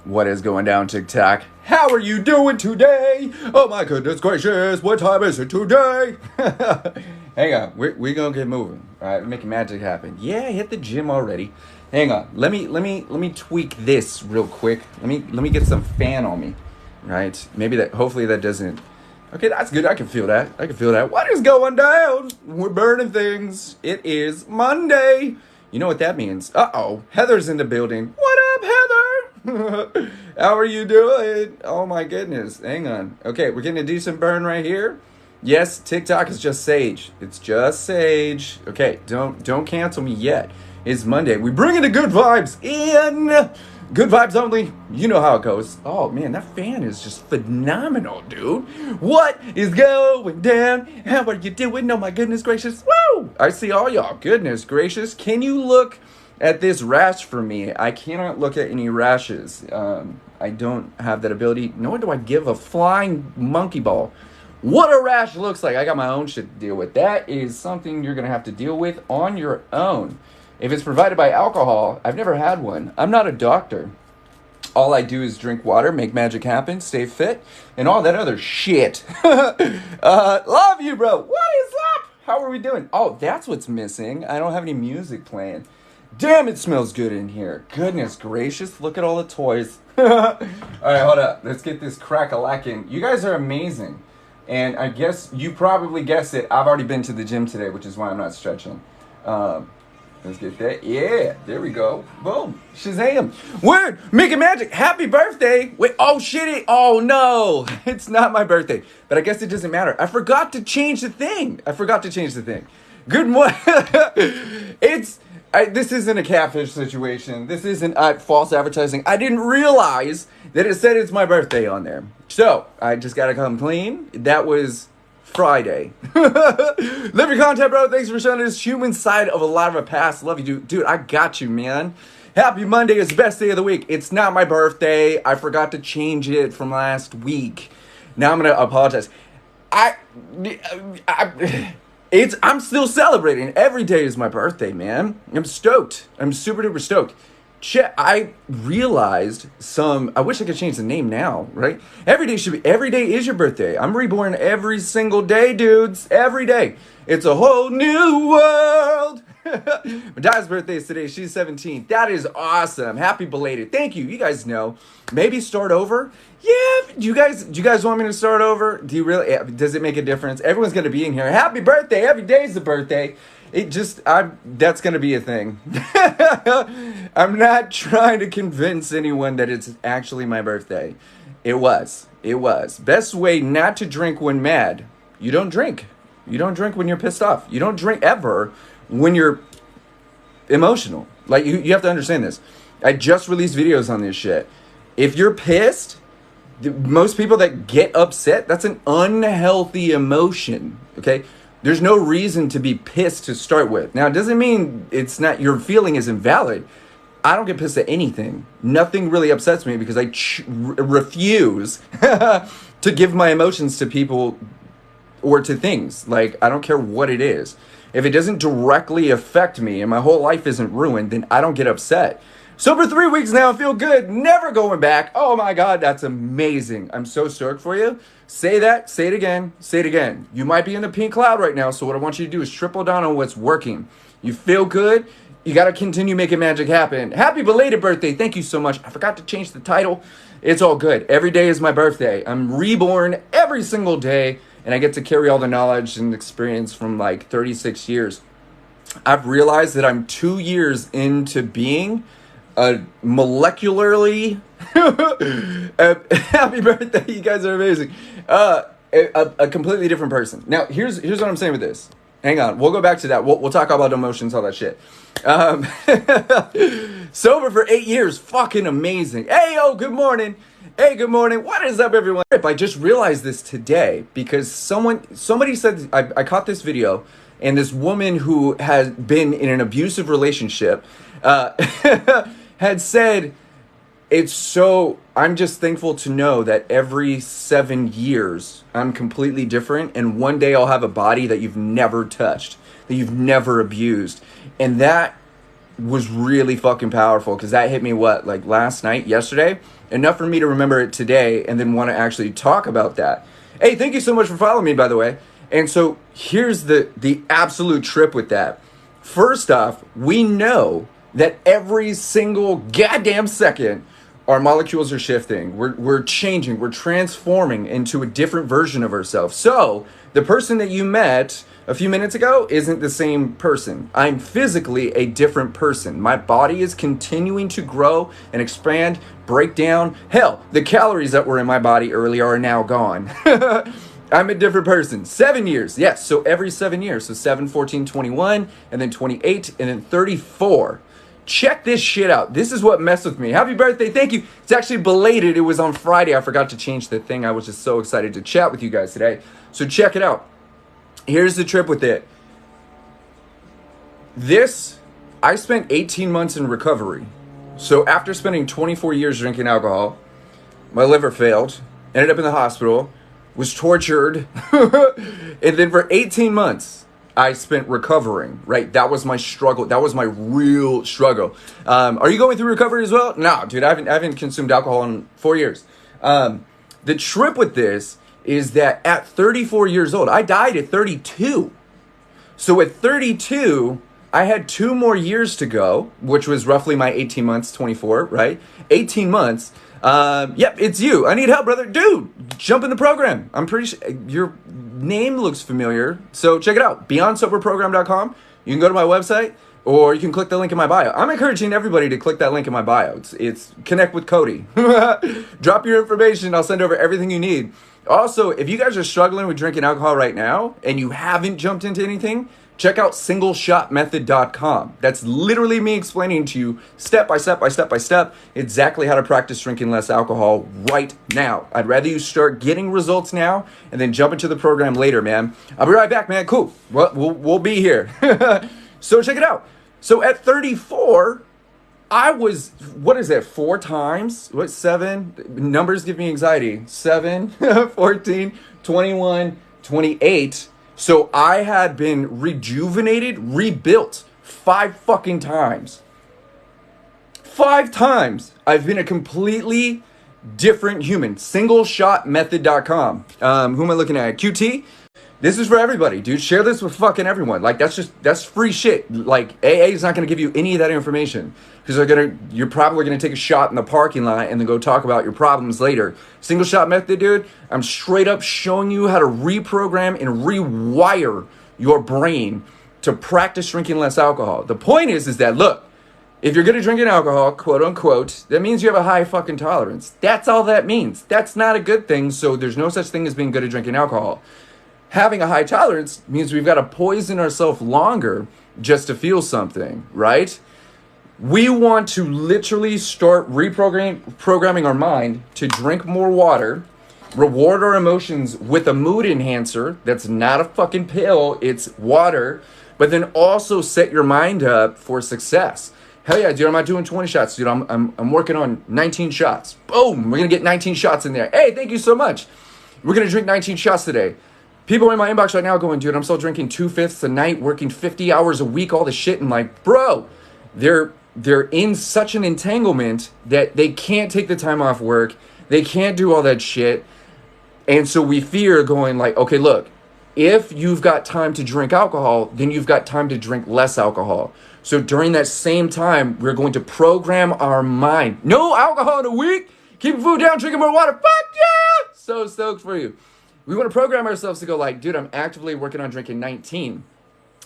What is going down, TikTok? How are you doing today? Oh my goodness gracious, what time is it today? Hang on, we're gonna get moving. All right, making magic happen. Yeah, I hit the gym already. Hang on, let me tweak this real quick. Let me get some fan on me. Right? Hopefully that doesn't. Okay, that's good. I can feel that. What is going down? We're burning things. It is Monday. You know what that means? Uh-oh, Heather's in the building. What up, Heather? How are you doing? Oh my goodness. Hang on. Okay, we're getting a decent burn right here. Yes, TikTok is just sage. It's just sage. Okay, don't cancel me yet. It's Monday. We bringing the good vibes in. Good vibes only. You know how it goes. Oh man, that fan is just phenomenal, dude. What is going down? How are you doing? Oh my goodness gracious. Woo! I see all y'all. Goodness gracious. Can you look at this rash for me? I cannot look at any rashes. I don't have that ability, nor do I give a flying monkey ball what a rash looks like. I got my own shit to deal with. That is something you're gonna have to deal with on your own. If it's provided by alcohol, I've never had one. I'm not a doctor. All I do is drink water, make magic happen, stay fit, and all that other shit. Love you, bro. What is up? How are we doing? Oh, that's what's missing. I don't have any music playing. Damn, it smells good in here. Goodness gracious, look at all the toys. All right, hold up. Let's get this crack-a-lacking. You guys are amazing. And I guess you probably guessed it. I've already been to the gym today, which is why I'm not stretching. Let's get that. Yeah, there we go. Boom. Shazam. Word. Making magic. Happy birthday. Wait, oh, shit. Oh, no. It's not my birthday. But I guess it doesn't matter. I forgot to change the thing. Good morning. This isn't a catfish situation. This isn't false advertising. I didn't realize that it said it's my birthday on there. So, I just got to come clean. That was Friday. Live your content, bro. Thanks for showing this human side of a lot of a past. Love you, dude. Dude, I got you, man. Happy Monday is the best day of the week. It's not my birthday. I forgot to change it from last week. Now I'm going to apologize. I'm still celebrating. Every day is my birthday, man. I'm stoked. I'm super duper stoked. I realized I wish I could change the name now, right? Every day is your birthday. I'm reborn every single day, dudes. Every day. It's a whole new world. My dad's birthday is today. She's 17. That is awesome. Happy belated. Thank you. You guys know. Maybe start over. Yeah. Do you guys want me to start over? Do you really? Does it make a difference? Everyone's going to be in here. Happy birthday. Every day's the birthday. That's going to be a thing. I'm not trying to convince anyone that it's actually my birthday. It was. Best way not to drink when mad. You don't drink. You don't drink when you're pissed off. You don't drink ever when you're emotional. Like, you have to understand this. I just released videos on this shit. If you're pissed, most people that get upset, that's an unhealthy emotion, okay? There's no reason to be pissed to start with. Now, it doesn't mean your feeling is invalid. I don't get pissed at anything. Nothing really upsets me because I refuse to give my emotions to people or to things. Like, I don't care what it is. If it doesn't directly affect me and my whole life isn't ruined, then I don't get upset. Sober 3 weeks now, I feel good. Never going back. Oh my God, that's amazing. I'm so stoked for you. Say that, say it again. You might be in the pink cloud right now, so what I want you to do is triple down on what's working. You feel good. You got to continue making magic happen. Happy belated birthday. Thank you so much. I forgot to change the title. It's all good. Every day is my birthday. I'm reborn every single day, and I get to carry all the knowledge and experience from like 36 years. I've realized that I'm 2 years into being a molecularly happy birthday. You guys are amazing. A completely different person. Now, here's what I'm saying with this. Hang on. We'll go back to that. We'll talk about emotions, all that shit. Sober for 8 years. Fucking amazing. Hey, yo, good morning. Hey, good morning. What is up, everyone? I just realized this today because somebody said, I caught this video, and this woman who has been in an abusive relationship had said, I'm just thankful to know that every 7 years I'm completely different, and one day I'll have a body that you've never touched, that you've never abused. And that was really fucking powerful because that hit me like last night, yesterday, enough for me to remember it today and then want to actually talk about that. Hey, thank you so much for following me, by the way. And so here's the absolute trip with that. First off, we know that every single goddamn second our molecules are shifting. We're changing. We're transforming into a different version of ourselves. So the person that you met a few minutes ago isn't the same person. I'm physically a different person. My body is continuing to grow and expand, break down. Hell, the calories that were in my body earlier are now gone. I'm a different person. 7 years. Yes, so every 7 years. So 7, 14, 21, and then 28, and then 34. Check this shit out. This is what messed with me. Happy birthday. Thank you. It's actually belated. It was on Friday. I forgot to change the thing. I was just so excited to chat with you guys today. So check it out. Here's the trip with it. I spent 18 months in recovery. So after spending 24 years drinking alcohol, my liver failed, ended up in the hospital, was tortured, and then for 18 months, I spent recovering, right? That was my struggle. That was my real struggle. Are you going through recovery as well? No, dude, I haven't consumed alcohol in 4 years. The trip with this is that at 34 years old, I died at 32. So at 32, I had 2 more years to go, which was roughly my 18 months, 24, right? 18 months. Yep, it's you. I need help, brother. Dude, jump in the program. I'm pretty sure your name looks familiar. So check it out. BeyondSoberProgram.com. You can go to my website or you can click the link in my bio. I'm encouraging everybody to click that link in my bio. It's connect with Kohdi. Drop your information. I'll send over everything you need. Also, if you guys are struggling with drinking alcohol right now and you haven't jumped into anything, check out singleshotmethod.com. That's literally me explaining to you step by step by step by step exactly how to practice drinking less alcohol right now. I'd rather you start getting results now and then jump into the program later, man. I'll be right back, man. Cool. We'll be here. So check it out. So at 34, I was, 4 times? 7? Numbers give me anxiety. 7, 14, 21, 28. So I had been rejuvenated, rebuilt 5 fucking times. 5 times. I've been a completely different human. Singleshotmethod.com. Who am I looking at? QT? This is for everybody, dude. Share this with fucking everyone. Like, that's free shit. Like, AA is not going to give you any of that information. Because you're probably going to take a shot in the parking lot and then go talk about your problems later. Single shot method, dude. I'm straight up showing you how to reprogram and rewire your brain to practice drinking less alcohol. The point is that, look, if you're good at drinking alcohol, quote unquote, that means you have a high fucking tolerance. That's all that means. That's not a good thing. So there's no such thing as being good at drinking alcohol. Having a high tolerance means we've got to poison ourselves longer just to feel something, right? We want to literally start reprogramming our mind to drink more water, reward our emotions with a mood enhancer that's not a fucking pill, it's water, but then also set your mind up for success. Hell yeah, dude, I'm not doing 20 shots, dude. I'm working on 19 shots. Boom, we're going to get 19 shots in there. Hey, thank you so much. We're going to drink 19 shots today. People in my inbox right now going, dude, I'm still drinking 2/5 a night, working 50 hours a week, all this shit. And like, bro, they're in such an entanglement that they can't take the time off work. They can't do all that shit. And so we fear going like, okay, look, if you've got time to drink alcohol, then you've got time to drink less alcohol. So during that same time, we're going to program our mind. No alcohol in a week. Keep food down, drinking more water. Fuck yeah! So stoked for you. We want to program ourselves to go like, dude, I'm actively working on drinking 19.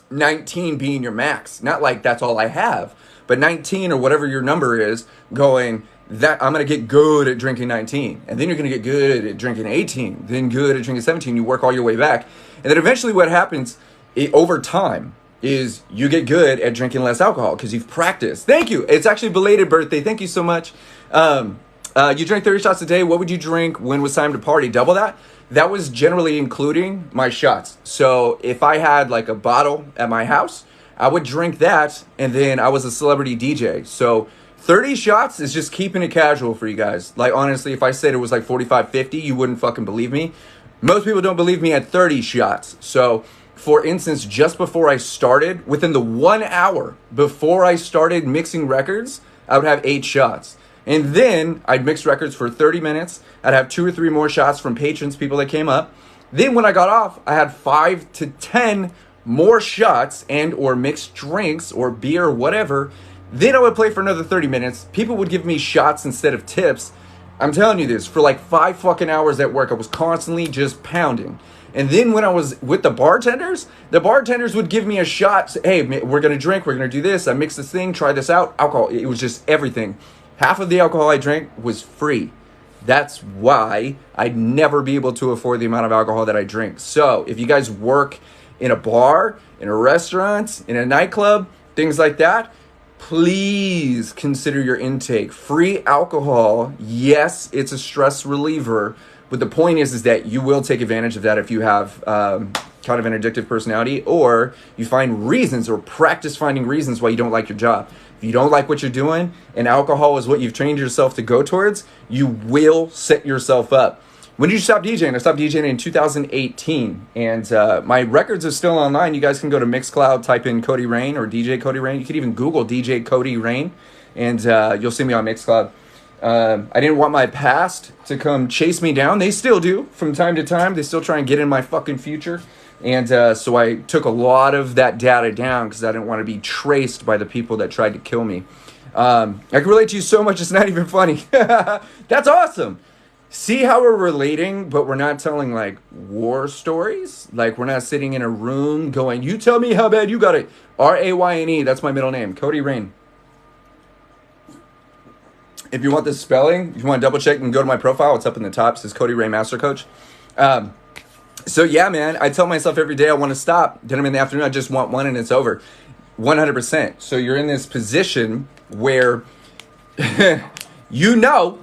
19 being your max. Not like that's all I have. But 19 or whatever your number is, going, that I'm going to get good at drinking 19. And then you're going to get good at drinking 18. Then good at drinking 17. You work all your way back. And then eventually what happens over time is you get good at drinking less alcohol because you've practiced. Thank you. It's actually belated birthday. Thank you so much. You drink 30 shots a day. What would you drink when it was time to party? Double that? That was generally including my shots. So if I had like a bottle at my house, I would drink that, and then I was a celebrity DJ. So 30 shots is just keeping it casual for you guys. Like, honestly, if I said it was like 45, 50, you wouldn't fucking believe me. Most people don't believe me at 30 shots. So for instance, just before I started, within the 1 hour before I started mixing records, I would have 8 shots. And then I'd mix records for 30 minutes. I'd have 2 or 3 more shots from patrons, people that came up. Then when I got off, I had 5 to 10 more shots and or mixed drinks or beer or whatever. Then I would play for another 30 minutes. People would give me shots instead of tips. I'm telling you this, for like 5 fucking hours at work, I was constantly just pounding. And then when I was with the bartenders would give me a shot. Say, hey, we're going to drink. We're going to do this. I mixed this thing. Try this out. Alcohol. It was just everything. Half of the alcohol I drank was free. That's why I'd never be able to afford the amount of alcohol that I drink. So if you guys work in a bar, in a restaurant, in a nightclub, things like that, please consider your intake. Free alcohol, yes, it's a stress reliever, but the point is that you will take advantage of that if you have kind of an addictive personality, or you find reasons or practice finding reasons why you don't like your job. If you don't like what you're doing and alcohol is what you've trained yourself to go towards, you will set yourself up. When did you stop DJing? I stopped DJing in 2018, and my records are still online. You guys can go to Mixcloud, type in Kohdi Rayne or DJ Kohdi Rayne. You could even Google DJ Kohdi Rayne, and you'll see me on Mixcloud. I didn't want my past to come chase me down. They still do from time to time. They still try and get in my fucking future. And so I took a lot of that data down because I didn't want to be traced by the people that tried to kill me. I can relate to you so much, it's not even funny. That's awesome. See how we're relating, but we're not telling like war stories? Like we're not sitting in a room going, you tell me how bad you got it. R-A-Y-N-E, that's my middle name, Kohdi Rayne. If you want the spelling, if you want to double check, you can go to my profile. It's up in the top. It says Kohdi Rayne Master Coach. So yeah, man, I tell myself every day I want to stop. Then I'm in the afternoon, I just want one and it's over. 100%. So you're in this position where you know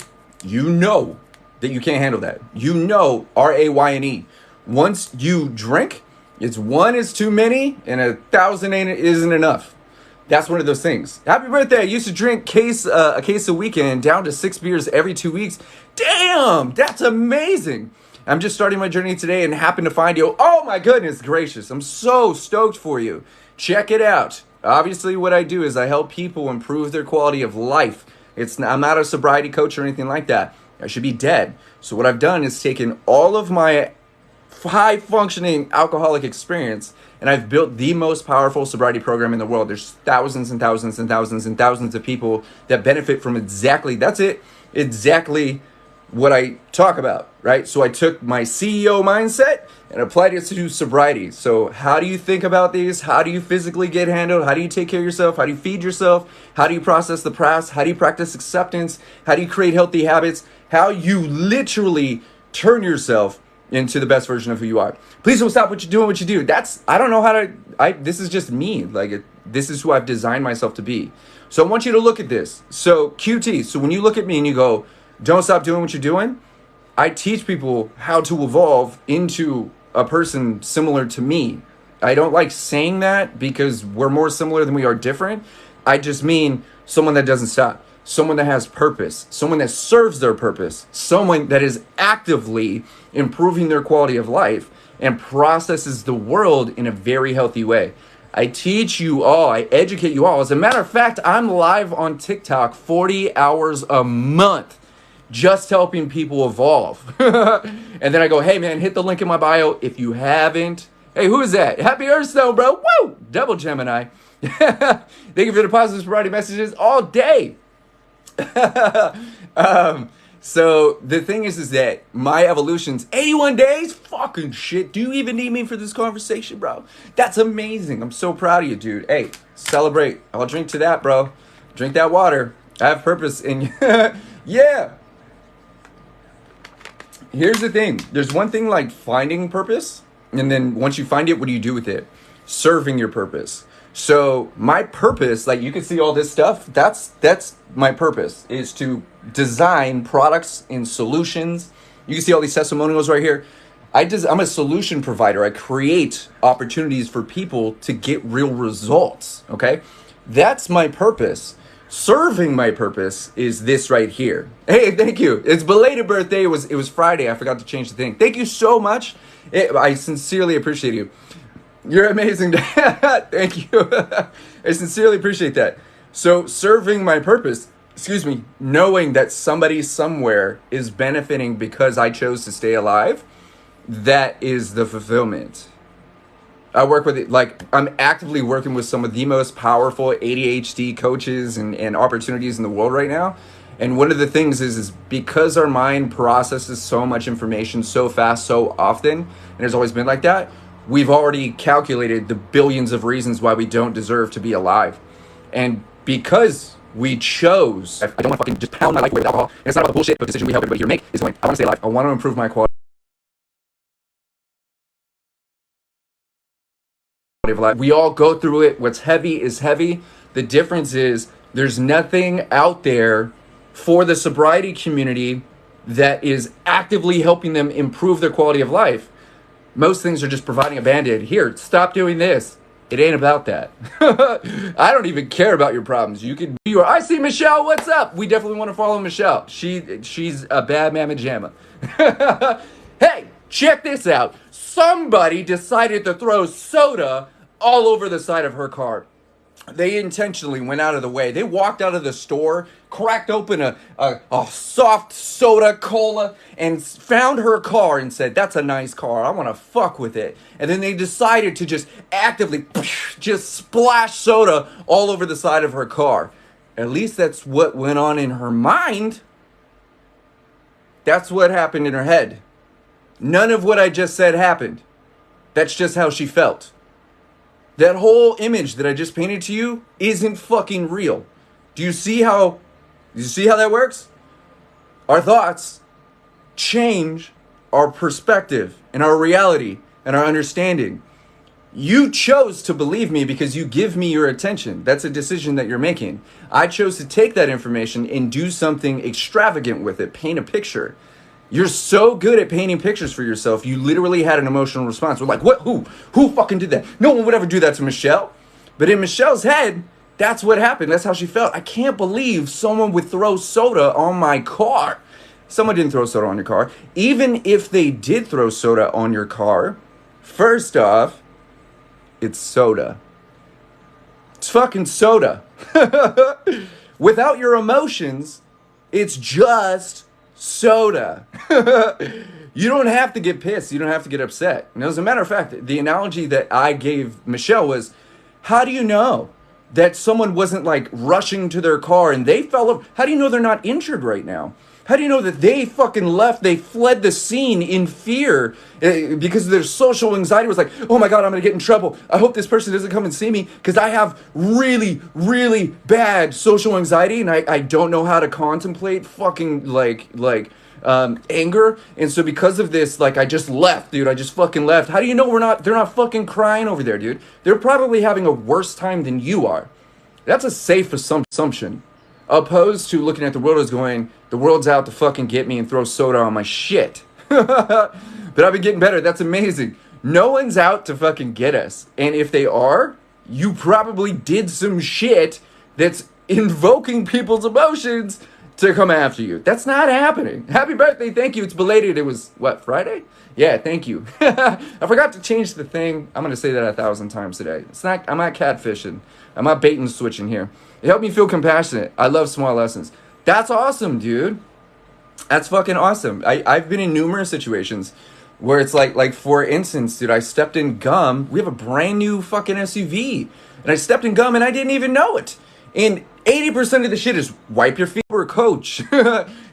that you can't handle that. You know, R-A-Y-N-E. Once you drink, it's 1 is too many and 1,000 isn't enough. That's one of those things. Happy birthday. I used to drink a case a weekend, down to 6 beers every 2 weeks. Damn, that's amazing. I'm just starting my journey today and happened to find you. Oh my goodness gracious. I'm so stoked for you. Check it out. Obviously what I do is I help people improve their quality of life. I'm not a sobriety coach or anything like that. I should be dead. So what I've done is taken all of my high functioning alcoholic experience and I've built the most powerful sobriety program in the world. There's thousands and thousands and thousands and thousands of people that benefit from exactly what I talk about, right? So I took my CEO mindset and applied it to sobriety. So how do you think about these? How do you physically get handled? How do you take care of yourself? How do you feed yourself? How do you process the past? How do you practice acceptance? How do you create healthy habits? How you literally turn yourself into the best version of who you are. Please don't stop what you're doing, what you do. I don't know how to, this is just me. This is who I've designed myself to be. So I want you to look at this. So QT, so when you look at me and you go, don't stop doing what you're doing, I teach people how to evolve into a person similar to me. I don't like saying that because we're more similar than we are different. I just mean someone that doesn't stop. Someone that has purpose, someone that serves their purpose, someone that is actively improving their quality of life and processes the world in a very healthy way. I teach you all, I educate you all. As a matter of fact, I'm live on TikTok 40 hours a month, just helping people evolve. And then I go, hey man, hit the link in my bio if you haven't. Hey, who is that? Happy Earthstone, bro. Woo! Double Gemini. Thank you for the positive sobriety messages all day. So the thing is that my evolution's 81 days. Fucking shit. Do you even need me for this conversation, bro? That's amazing. I'm so proud of you, dude. Hey, celebrate. I'll drink to that, bro. Drink that water. I have purpose in yeah. Here's the thing. There's one thing like finding purpose. And then once you find it, what do you do with it? Serving your purpose. So my purpose, like you can see all this stuff, that's my purpose, is to design products and solutions. You can see all these testimonials right here. I'm a solution provider. I create opportunities for people to get real results, okay? That's my purpose. Serving my purpose is this right here. Hey, thank you. It's belated birthday. It was Friday. I forgot to change the thing. Thank you so much. I sincerely appreciate you. You're amazing. Thank you. I sincerely appreciate that. So, serving my purpose, excuse me, knowing that somebody somewhere is benefiting because I chose to stay alive, that is the fulfillment. I work with it, like, I'm actively working with some of the most powerful ADHD coaches and opportunities in the world right now. And one of the things is because our mind processes so much information so fast, so often, and it's always been like that, we've already calculated the billions of reasons why we don't deserve to be alive. And because we chose, I don't want to fucking just pound my life away with alcohol, and it's not about the bullshit, but the decision we help everybody here make is going, I want to stay alive, I want to improve my quality of life. We all go through it. What's heavy is heavy. The difference is there's nothing out there for the sobriety community that is actively helping them improve their quality of life. Most things are just providing a band-aid. Here, stop doing this. It ain't about that. I don't even care about your problems. You could be I see Michelle, what's up? We definitely want to follow Michelle. She's a bad mamma jamma. Hey, check this out. Somebody decided to throw soda all over the side of her car. They intentionally went out of the way. They walked out of the store, cracked open a soft soda cola, and found her car and said, that's a nice car. I want to fuck with it. And then they decided to just actively just splash soda all over the side of her car. At least that's what went on in her mind. That's what happened in her head. None of what I just said happened. That's just how she felt. That whole image that I just painted to you isn't fucking real. Do you see how that works? Our thoughts change our perspective and our reality and our understanding. You chose to believe me because you give me your attention. That's a decision that you're making. I chose to take that information and do something extravagant with it, paint a picture. You're so good at painting pictures for yourself, you literally had an emotional response. We're like, what? Who fucking did that? No one would ever do that to Michelle. But in Michelle's head, that's what happened. That's how she felt. I can't believe someone would throw soda on my car. Someone didn't throw soda on your car. Even if they did throw soda on your car, first off, it's soda. It's fucking soda. Without your emotions, it's just soda. You don't have to get pissed. You don't have to get upset. And as a matter of fact, the analogy that I gave Michelle was, how do you know that someone wasn't like rushing to their car and they fell over? How do you know they're not injured right now? How do you know that they fucking left? They fled the scene in fear because their social anxiety was like, oh my God, I'm going to get in trouble. I hope this person doesn't come and see me because I have really, really bad social anxiety and I don't know how to contemplate fucking anger. And so because of this, like, I just left, dude. I just fucking left. How do you know they're not fucking crying over there, dude? They're probably having a worse time than you are. That's a safe assumption. Opposed to looking at the world as going, the world's out to fucking get me and throw soda on my shit. But I've been getting better. That's amazing. No one's out to fucking get us. And if they are, you probably did some shit that's invoking people's emotions to come after you. That's not happening. Happy birthday. Thank you. It's belated. It was, what, Friday? Yeah, thank you. I forgot to change the thing. I'm going to say that 1,000 times today. I'm not catfishing. I'm not bait and switching here. It helped me feel compassionate. I love small lessons. That's awesome, dude. That's fucking awesome. I've been in numerous situations where it's like for instance, dude, I stepped in gum. We have a brand new fucking SUV. And I stepped in gum and I didn't even know it. And 80% of the shit is wipe your feet. We're a coach.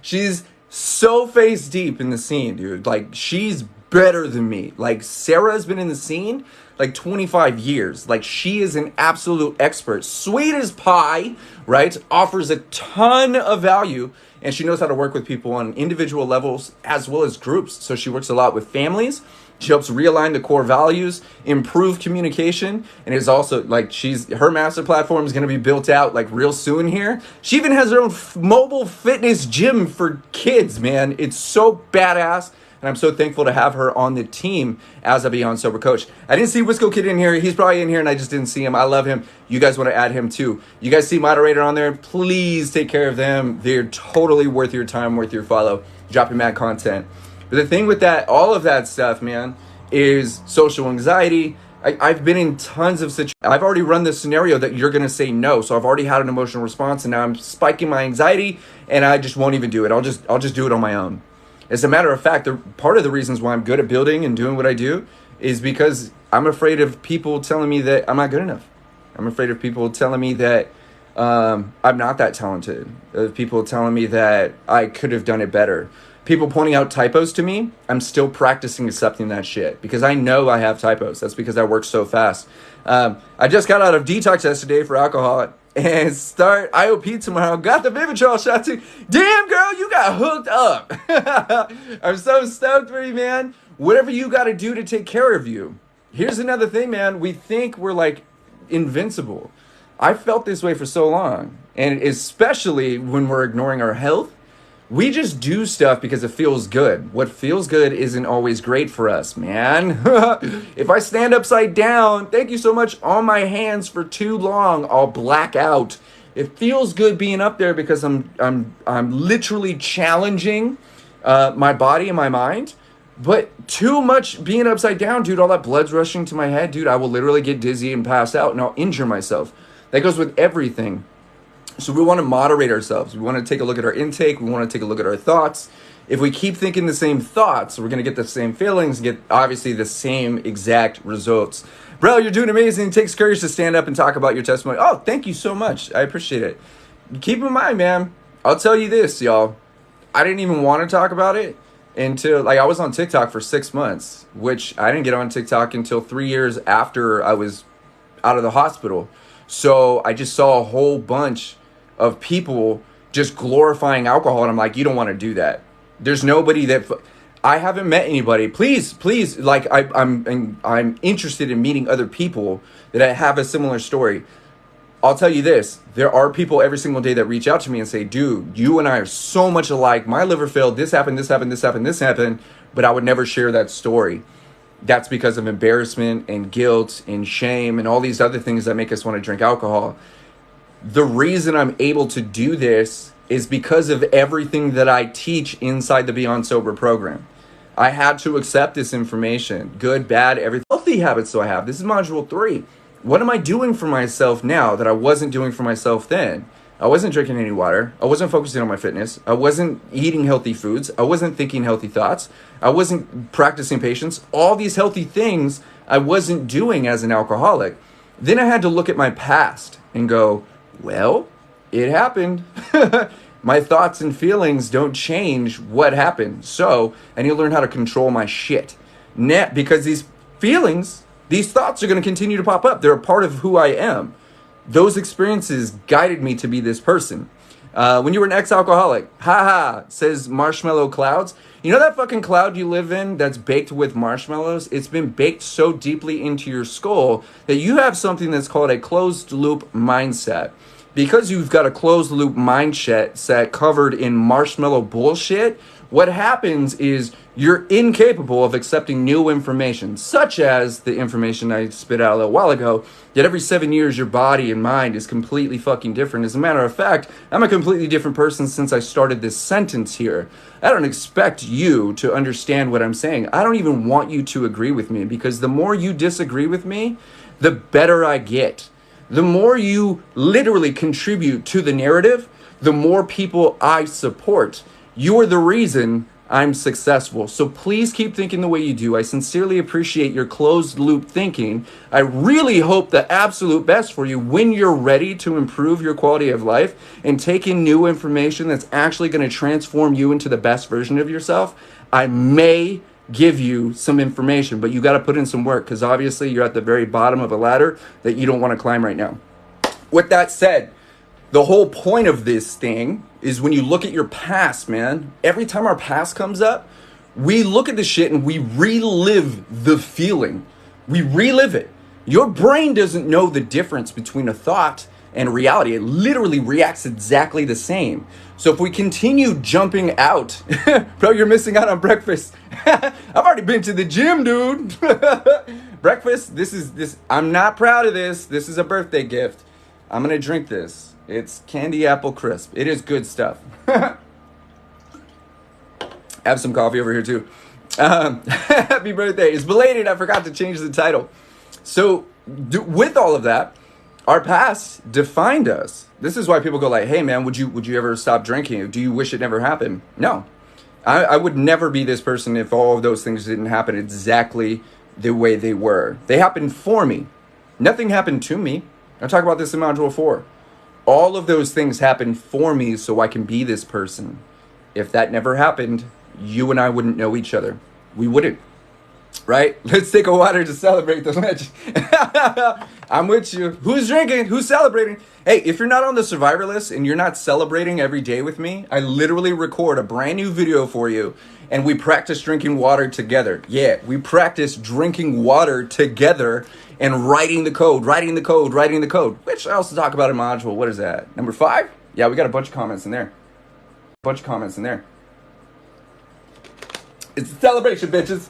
She's so face deep in the scene, dude. Like, she's better than me. Like, Sarah's been in the scene like 25 years. Like, she is an absolute expert. Sweet as pie, right? Offers a ton of value. And she knows how to work with people on individual levels as well as groups. So she works a lot with families. She helps realign the core values, improve communication, and is also like her master platform is going to be built out like real soon here. She even has her own mobile fitness gym for kids, man. It's so badass. And I'm so thankful to have her on the team as a Beyond Sober coach. I didn't see Wisco Kid in here. He's probably in here and I just didn't see him. I love him. You guys want to add him too. You guys see Moderator on there? Please take care of them. They're totally worth your time, worth your follow. Dropping mad content. But the thing with that, all of that stuff, man, is social anxiety, I've been in tons of situations. I've already run this scenario that you're going to say no. So I've already had an emotional response, and now I'm spiking my anxiety, and I just won't even do it. I'll just do it on my own. As a matter of fact, part of the reasons why I'm good at building and doing what I do is because I'm afraid of people telling me that I'm not good enough. I'm afraid of people telling me that I'm not that talented. Of people telling me that I could have done it better. People pointing out typos to me, I'm still practicing accepting that shit because I know I have typos. That's because I work so fast. I just got out of detox yesterday for alcohol and start IOP tomorrow. Got the Vivitrol shot too. Damn, girl, you got hooked up. I'm so stoked for you, man. Whatever you got to do to take care of you. Here's another thing, man. We think we're like invincible. I felt this way for so long. And especially when we're ignoring our health. We just do stuff because it feels good. What feels good isn't always great for us, man. If I stand upside down, thank you so much, on my hands for too long, I'll black out. It feels good being up there because I'm literally challenging my body and my mind. But too much being upside down, dude, all that blood's rushing to my head, dude, I will literally get dizzy and pass out and I'll injure myself. That goes with everything. So we want to moderate ourselves. We want to take a look at our intake. We want to take a look at our thoughts. If we keep thinking the same thoughts, we're going to get the same feelings, get obviously the same exact results. Bro, you're doing amazing. It takes courage to stand up and talk about your testimony. Oh, thank you so much. I appreciate it. Keep in mind, man, I'll tell you this, y'all. I didn't even want to talk about it until, I was on TikTok for 6 months, which I didn't get on TikTok until 3 years after I was out of the hospital. So I just saw a whole bunch of people just glorifying alcohol, and I'm like, you don't want to do that. There's nobody that I haven't met anybody. Please, like I'm interested in meeting other people that have a similar story. I'll tell you this: there are people every single day that reach out to me and say, "Dude, you and I are so much alike. My liver failed. This happened. This happened. This happened. This happened." But I would never share that story. That's because of embarrassment and guilt and shame and all these other things that make us want to drink alcohol. The reason I'm able to do this is because of everything that I teach inside the Beyond Sober program. I had to accept this information, good, bad, everything. Healthy habits so I have. This is module 3. What am I doing for myself now that I wasn't doing for myself then? I wasn't drinking any water. I wasn't focusing on my fitness. I wasn't eating healthy foods. I wasn't thinking healthy thoughts. I wasn't practicing patience. All these healthy things I wasn't doing as an alcoholic. Then I had to look at my past and go, well, it happened. My thoughts and feelings don't change what happened. So I need to learn how to control my shit. Because these feelings, these thoughts are going to continue to pop up. They're a part of who I am. Those experiences guided me to be this person. When you were an ex-alcoholic, says Marshmallow Clouds. You know that fucking cloud you live in that's baked with marshmallows? It's been baked so deeply into your skull that you have something that's called a closed loop mindset. Because you've got a closed loop mindset covered in marshmallow bullshit, what happens is you're incapable of accepting new information, such as the information I spit out a little while ago, that every 7 years your body and mind is completely fucking different. As a matter of fact, I'm a completely different person since I started this sentence here. I don't expect you to understand what I'm saying. I don't even want you to agree with me, because the more you disagree with me, the better I get. The more you literally contribute to the narrative, the more people I support. You are the reason I'm successful. So please keep thinking the way you do. I sincerely appreciate your closed loop thinking. I really hope the absolute best for you when you're ready to improve your quality of life and take in new information that's actually going to transform you into the best version of yourself. I may give you some information, but you got to put in some work, because obviously you're at the very bottom of a ladder that you don't want to climb right now. With that said, the whole point of this thing is when you look at your past, man, every time our past comes up, we look at the shit and we relive the feeling. We relive it. Your brain doesn't know the difference between a thought and reality. It literally reacts exactly the same. So if we continue jumping out, bro, you're missing out on breakfast. I've already been to the gym, dude. Breakfast, this. I'm not proud of this. This is a birthday gift. I'm going to drink this. It's candy apple crisp. It is good stuff. Have some coffee over here too. Happy birthday. It's belated. I forgot to change the title. So with all of that, our past defined us. This is why people go like, hey man, would you ever stop drinking? Do you wish it never happened? No. I would never be this person if all of those things didn't happen exactly the way they were. They happened for me. Nothing happened to me. I talk about this in Module 4. All of those things happened for me so I can be this person. If that never happened, you and I wouldn't know each other. We wouldn't. Right? Let's take a water to celebrate the legend. I'm with you. Who's drinking? Who's celebrating? Hey, if you're not on the survivor list and you're not celebrating every day with me, I literally record a brand new video for you and we practice drinking water together. Yeah, we practice drinking water together and writing the code, which I also talk about in module. What is that? Number 5? Yeah, we got a bunch of comments in there. It's a celebration, bitches.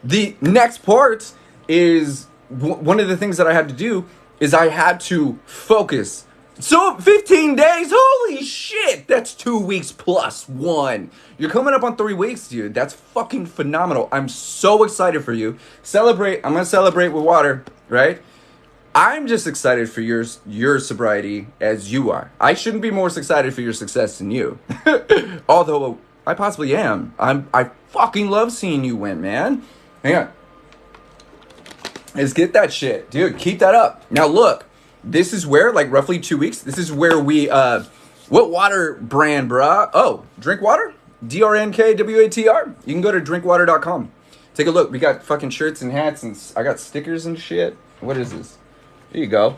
The next part is one of the things that I had to do is I had to focus. So 15 days, holy shit, that's 2 weeks plus 1. You're coming up on 3 weeks, dude. That's fucking phenomenal. I'm so excited for you. Celebrate. I'm gonna celebrate with water, right? I'm just excited for your sobriety as you are. I shouldn't be more excited for your success than you. Although I possibly am. I fucking love seeing you win, man. Hang on. Let's get that shit. Dude, keep that up. Now look, this is where, like roughly 2 weeks, this is where we, what water brand, bruh? Oh, Drink Water? DRNKWATR. You can go to drinkwater.com. Take a look. We got fucking shirts and hats and I got stickers and shit. What is this? Here you go.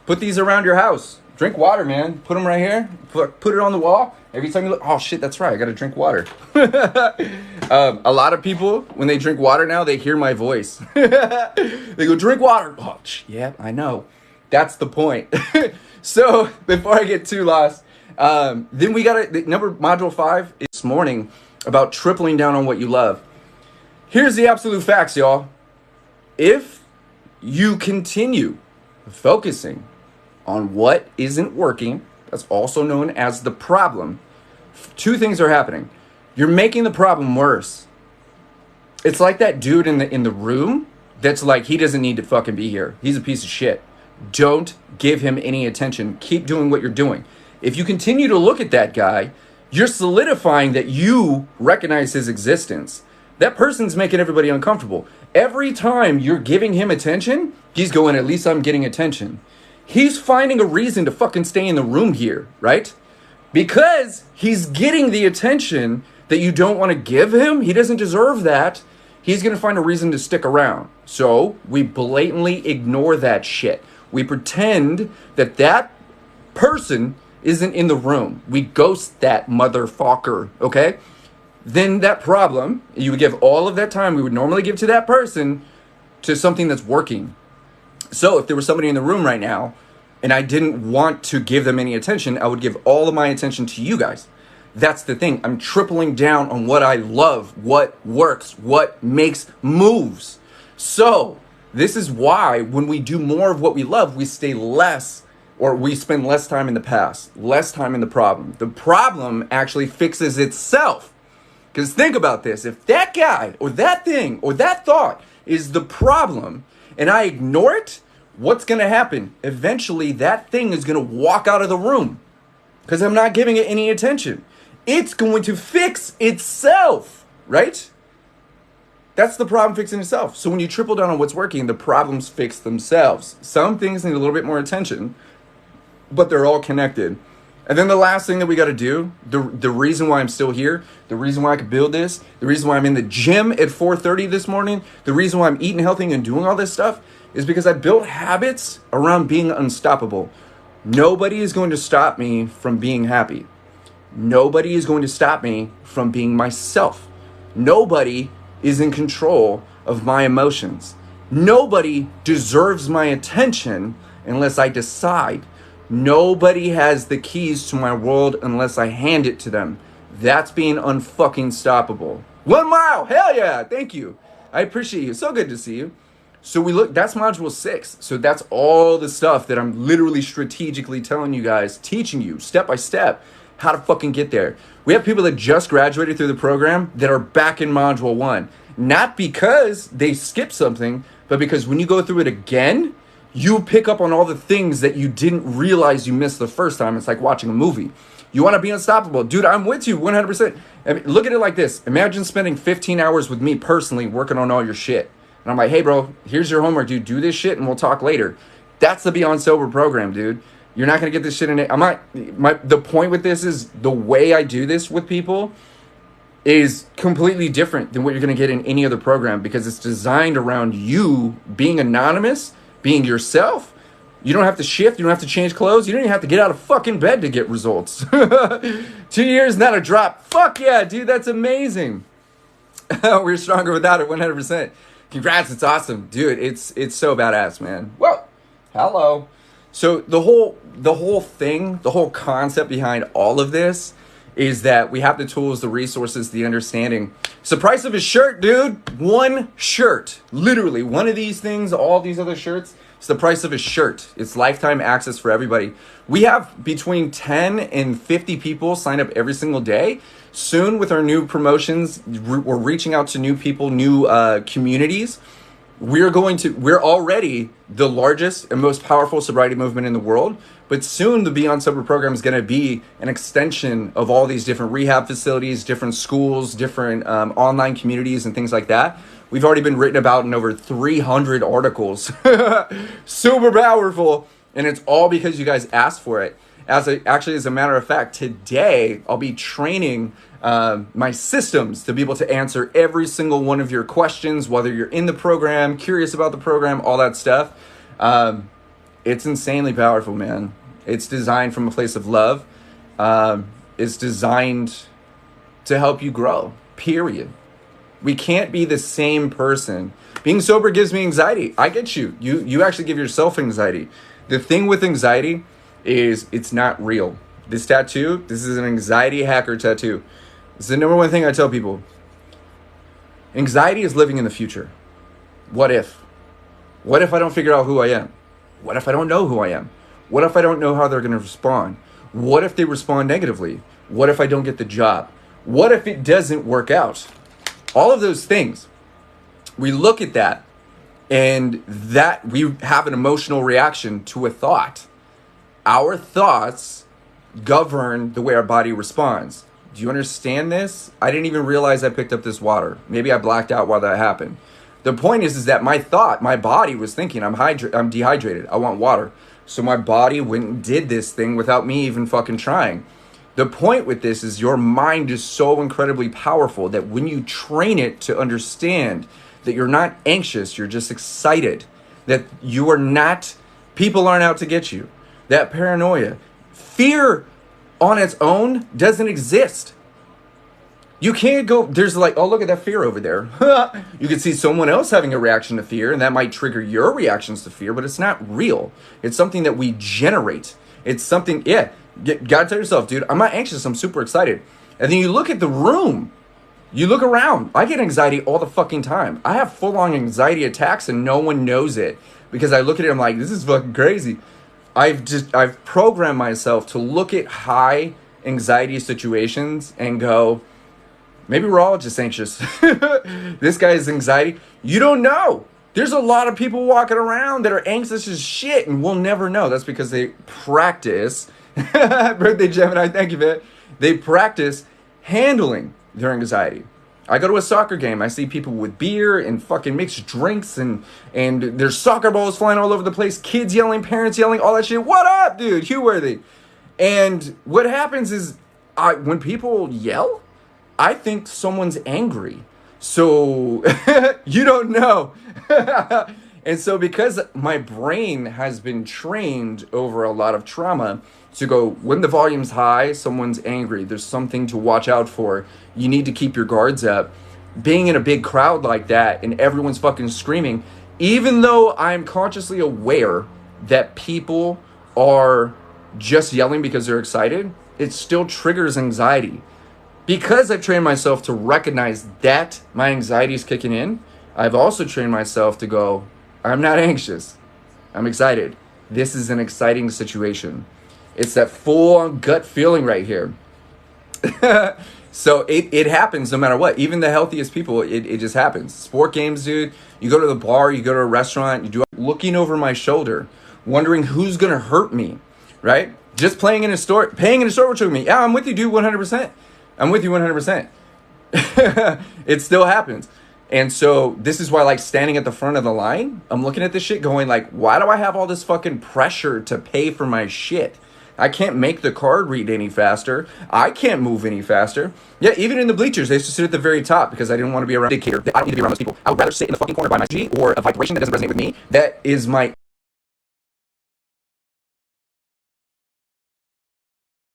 Put these around your house. Drink water, man. Put them right here. Put it on the wall. Every time you look, oh shit, that's right. I gotta drink water. A lot of people, when they drink water now, they hear my voice. They go, drink water. Oh, yeah, I know. That's the point. So before I get too lost, then we got module 5 is this morning about tripling down on what you love. Here's the absolute facts, y'all. If you continue focusing on what isn't working, that's also known as the problem, 2 things are happening. You're making the problem worse. It's like that dude in the room that's like, he doesn't need to fucking be here. He's a piece of shit. Don't give him any attention. Keep doing what you're doing. If you continue to look at that guy, you're solidifying that you recognize his existence. That person's making everybody uncomfortable. Every time you're giving him attention, he's going, at least I'm getting attention. He's finding a reason to fucking stay in the room here, right? Because he's getting the attention that you don't want to give him. He doesn't deserve that. He's going to find a reason to stick around. So we blatantly ignore that shit. We pretend that that person isn't in the room. We ghost that motherfucker, okay? Then that problem, you would give all of that time we would normally give to that person to something that's working. So if there was somebody in the room right now and I didn't want to give them any attention, I would give all of my attention to you guys. That's the thing. I'm tripling down on what I love, what works, what makes moves. So this is why when we do more of what we love, we stay less, or we spend less time in the past, less time in the problem. The problem actually fixes itself. Because think about this. If that guy or that thing or that thought is the problem and I ignore it, what's going to happen? Eventually, that thing is going to walk out of the room because I'm not giving it any attention. It's going to fix itself, right? That's the problem fixing itself. So when you triple down on what's working, the problems fix themselves. Some things need a little bit more attention, but they're all connected. And then the last thing that we got to do, the reason why I'm still here, the reason why I could build this, the reason why I'm in the gym at 4:30 this morning, the reason why I'm eating healthy and doing all this stuff is because I built habits around being unstoppable. Nobody is going to stop me from being happy. Nobody is going to stop me from being myself. Nobody is in control of my emotions. Nobody deserves my attention unless I decide. Nobody has the keys to my world unless I hand it to them. That's being unfucking stoppable. 1 mile, hell yeah, thank you. I appreciate you, so good to see you. So we look, that's module 6. So that's all the stuff that I'm literally strategically telling you guys, teaching you step by step how to fucking get there. We have people that just graduated through the program that are back in module 1. Not because they skipped something, but because when you go through it again, you pick up on all the things that you didn't realize you missed the first time. It's like watching a movie. You want to be unstoppable. Dude, I'm with you 100%. I mean, look at it like this. Imagine spending 15 hours with me personally working on all your shit. And I'm like, hey, bro, here's your homework, dude. Do this shit and we'll talk later. That's the Beyond Sober program, dude. You're not going to get this shit in it. The point with this is the way I do this with people is completely different than what you're going to get in any other program because it's designed around you being anonymous, being yourself. You don't have to shift. You don't have to change clothes. You don't even have to get out of fucking bed to get results. 2 years, not a drop. Fuck yeah, dude. That's amazing. We're stronger without it 100%. Congrats. It's awesome. Dude, it's so badass, man. Whoa. Hello. So the whole thing, the whole concept behind all of this is that we have the tools, the resources, the understanding. It's the price of a shirt, dude. One shirt. Literally, one of these things, all these other shirts, it's the price of a shirt. It's lifetime access for everybody. We have between 10 and 50 people sign up every single day. Soon with our new promotions, we're reaching out to new people, new communities. We're already the largest and most powerful sobriety movement in the world. But soon the Beyond Sober program is going to be an extension of all these different rehab facilities, different schools, different online communities and things like that. We've already been written about in over 300 articles. Super powerful. And it's all because you guys asked for it. As a matter of fact, today I'll be training my systems to be able to answer every single one of your questions, whether you're in the program, curious about the program, all that stuff. It's insanely powerful, man. It's designed from a place of love. It's designed to help you grow, period. We can't be the same person. Being sober gives me anxiety. I get you. You actually give yourself anxiety. The thing with anxiety is it's not real. This tattoo, this is an anxiety hacker tattoo. It's the number one thing I tell people. Anxiety is living in the future. What if? What if I don't figure out who I am? What if I don't know who I am? What if I don't know how they're going to respond? What if they respond negatively? What if I don't get the job? What if it doesn't work out? All of those things. We look at that and that we have an emotional reaction to a thought. Our thoughts govern the way our body responds. Do you understand this? I didn't even realize I picked up this water. Maybe I blacked out while that happened. The point is that my body was thinking, I'm dehydrated. I want water. So my body went and did this thing without me even fucking trying. The point with this is your mind is so incredibly powerful that when you train it to understand that you're not anxious, you're just excited, that you are not, people aren't out to get you. That paranoia, fear on its own doesn't exist. You can't go, there's like, oh, look at that fear over there. You can see someone else having a reaction to fear, and that might trigger your reactions to fear, but it's not real. It's something that we generate. It's something, gotta tell yourself, dude, I'm not anxious, I'm super excited. And then you look at the room, you look around. I get anxiety all the fucking time. I have full-on anxiety attacks and no one knows it because I look at it, I'm like, this is fucking crazy. I've programmed myself to look at high anxiety situations and go, maybe we're all just anxious. This guy's anxiety. You don't know. There's a lot of people walking around that are anxious as shit and we'll never know. That's because they practice. Birthday Gemini, thank you, man. They practice handling their anxiety. I go to a soccer game. I see people with beer and fucking mixed drinks and there's soccer balls flying all over the place. Kids yelling, parents yelling, all that shit. What up, dude? Hugh Worthy. And what happens is when people yell, I think someone's angry. So you don't know. And so because my brain has been trained over a lot of trauma to go, when the volume's high, someone's angry. There's something to watch out for. You need to keep your guards up. Being in a big crowd like that and everyone's fucking screaming, even though I'm consciously aware that people are just yelling because they're excited, it still triggers anxiety. Because I've trained myself to recognize that my anxiety is kicking in, I've also trained myself to go, I'm not anxious. I'm excited. This is an exciting situation. It's that full-on gut feeling right here. So it happens no matter what. Even the healthiest people, it just happens. Sport games, dude. You go to the bar, you go to a restaurant, you do looking over my shoulder, wondering who's gonna hurt me, right? Just paying in a store with me. Yeah, I'm with you, dude, 100%. I'm with you 100%. It still happens. And so this is why, like, standing at the front of the line, I'm looking at this shit going like, why do I have all this fucking pressure to pay for my shit? I can't make the card read any faster. I can't move any faster. Yeah, even in the bleachers, they used to sit at the very top because I didn't want to be around a dictator. I don't need to be around those people. I would rather sit in the fucking corner by my G or a vibration that doesn't resonate with me. That is my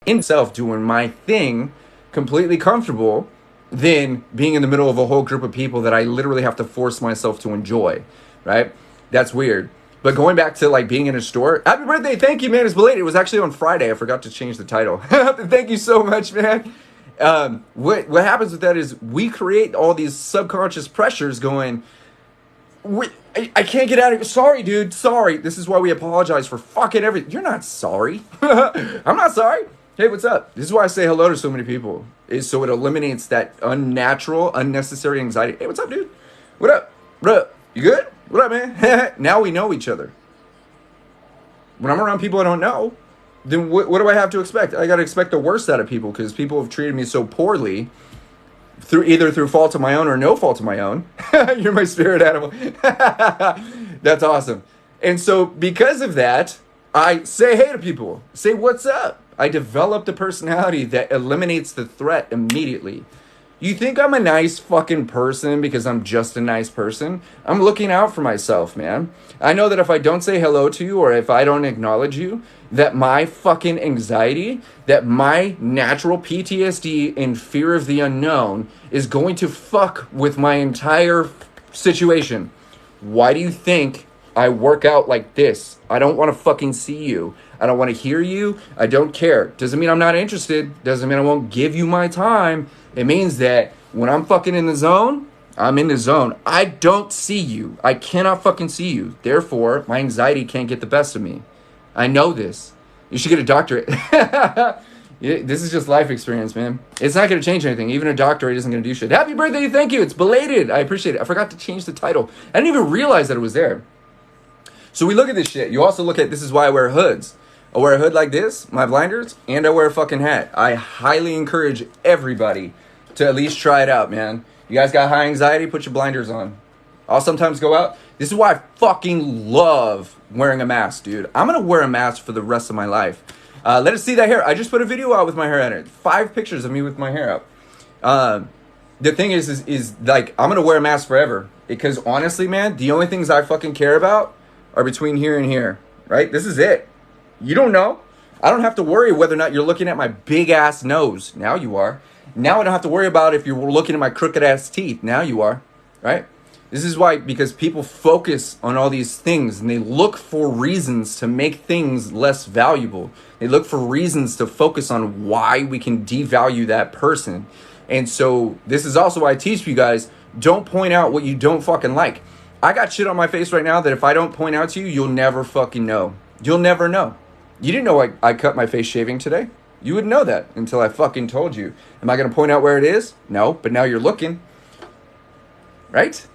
in self doing my thing, completely comfortable, than being in the middle of a whole group of people that I literally have to force myself to enjoy, right? That's weird. But going back to like being in a store, happy birthday, thank you, man. It's belated. It was actually on Friday. I forgot to change the title. Thank you so much, man. What happens with that is we create all these subconscious pressures going, I can't get out of it. Sorry, dude. Sorry. This is why we apologize for fucking everything. You're not sorry. I'm not sorry. Hey, what's up? This is why I say hello to so many people. Is so it eliminates that unnatural, unnecessary anxiety. Hey, what's up, dude? What up? What up? You good? What up, man? Now we know each other. When I'm around people I don't know, then what do I have to expect? I got to expect the worst out of people because people have treated me so poorly through fault of my own or no fault of my own. You're my spirit animal. That's awesome. And so because of that, I say hey to people. Say what's up. I developed a personality that eliminates the threat immediately. You think I'm a nice fucking person because I'm just a nice person? I'm looking out for myself, man. I know that if I don't say hello to you or if I don't acknowledge you, that my fucking anxiety, that my natural PTSD and fear of the unknown is going to fuck with my entire situation. Why do you think I work out like this? I don't want to fucking see you. I don't want to hear you. I don't care. Doesn't mean I'm not interested. Doesn't mean I won't give you my time. It means that when I'm fucking in the zone, I'm in the zone. I don't see you. I cannot fucking see you. Therefore, my anxiety can't get the best of me. I know this. You should get a doctorate. This is just life experience, man. It's not going to change anything. Even a doctorate isn't going to do shit. Happy birthday. Thank you. It's belated. I appreciate it. I forgot to change the title. I didn't even realize that it was there. So we look at this shit. You also look at, this is why I wear hoods. I wear a hood like this, my blinders, and I wear a fucking hat. I highly encourage everybody to at least try it out, man. You guys got high anxiety? Put your blinders on. I'll sometimes go out. This is why I fucking love wearing a mask, dude. I'm going to wear a mask for the rest of my life. Let us see that hair. I just put a video out with my hair in it. 5 pictures of me with my hair up. The thing is like, I'm going to wear a mask forever. Because honestly, man, the only things I fucking care about are between here and here, right? This is it. You don't know. I don't have to worry whether or not you're looking at my big ass nose. Now you are. Now I don't have to worry about if you're looking at my crooked ass teeth. Now you are, right? This is why, because people focus on all these things and they look for reasons to make things less valuable. They look for reasons to focus on why we can devalue that person. And so this is also why I teach you guys, don't point out what you don't fucking like. I got shit on my face right now that if I don't point out to you, you'll never fucking know. You'll never know. You didn't know I cut my face shaving today. You wouldn't know that until I fucking told you. Am I going to point out where it is? No, but now you're looking. Right?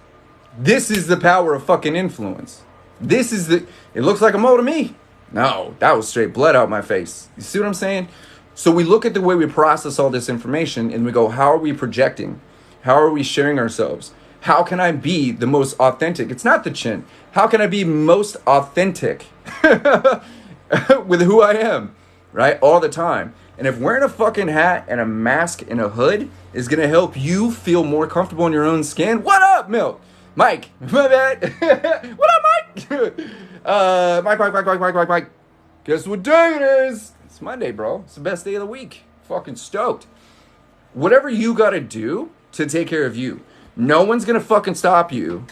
This is the power of fucking influence. It looks like a mole to me. No, that was straight blood out my face. You see what I'm saying? So we look at the way we process all this information and we go, how are we projecting? How are we sharing ourselves? How can I be the most authentic? It's not the chin. How can I be most authentic with who I am, right? All the time. And if wearing a fucking hat and a mask and a hood is going to help you feel more comfortable in your own skin, what up, Milk? Mike, my bad. What up, Mike? Mike. Guess what day it is? It's Monday, bro. It's the best day of the week. Fucking stoked. Whatever you got to do to take care of you. No one's going to fucking stop you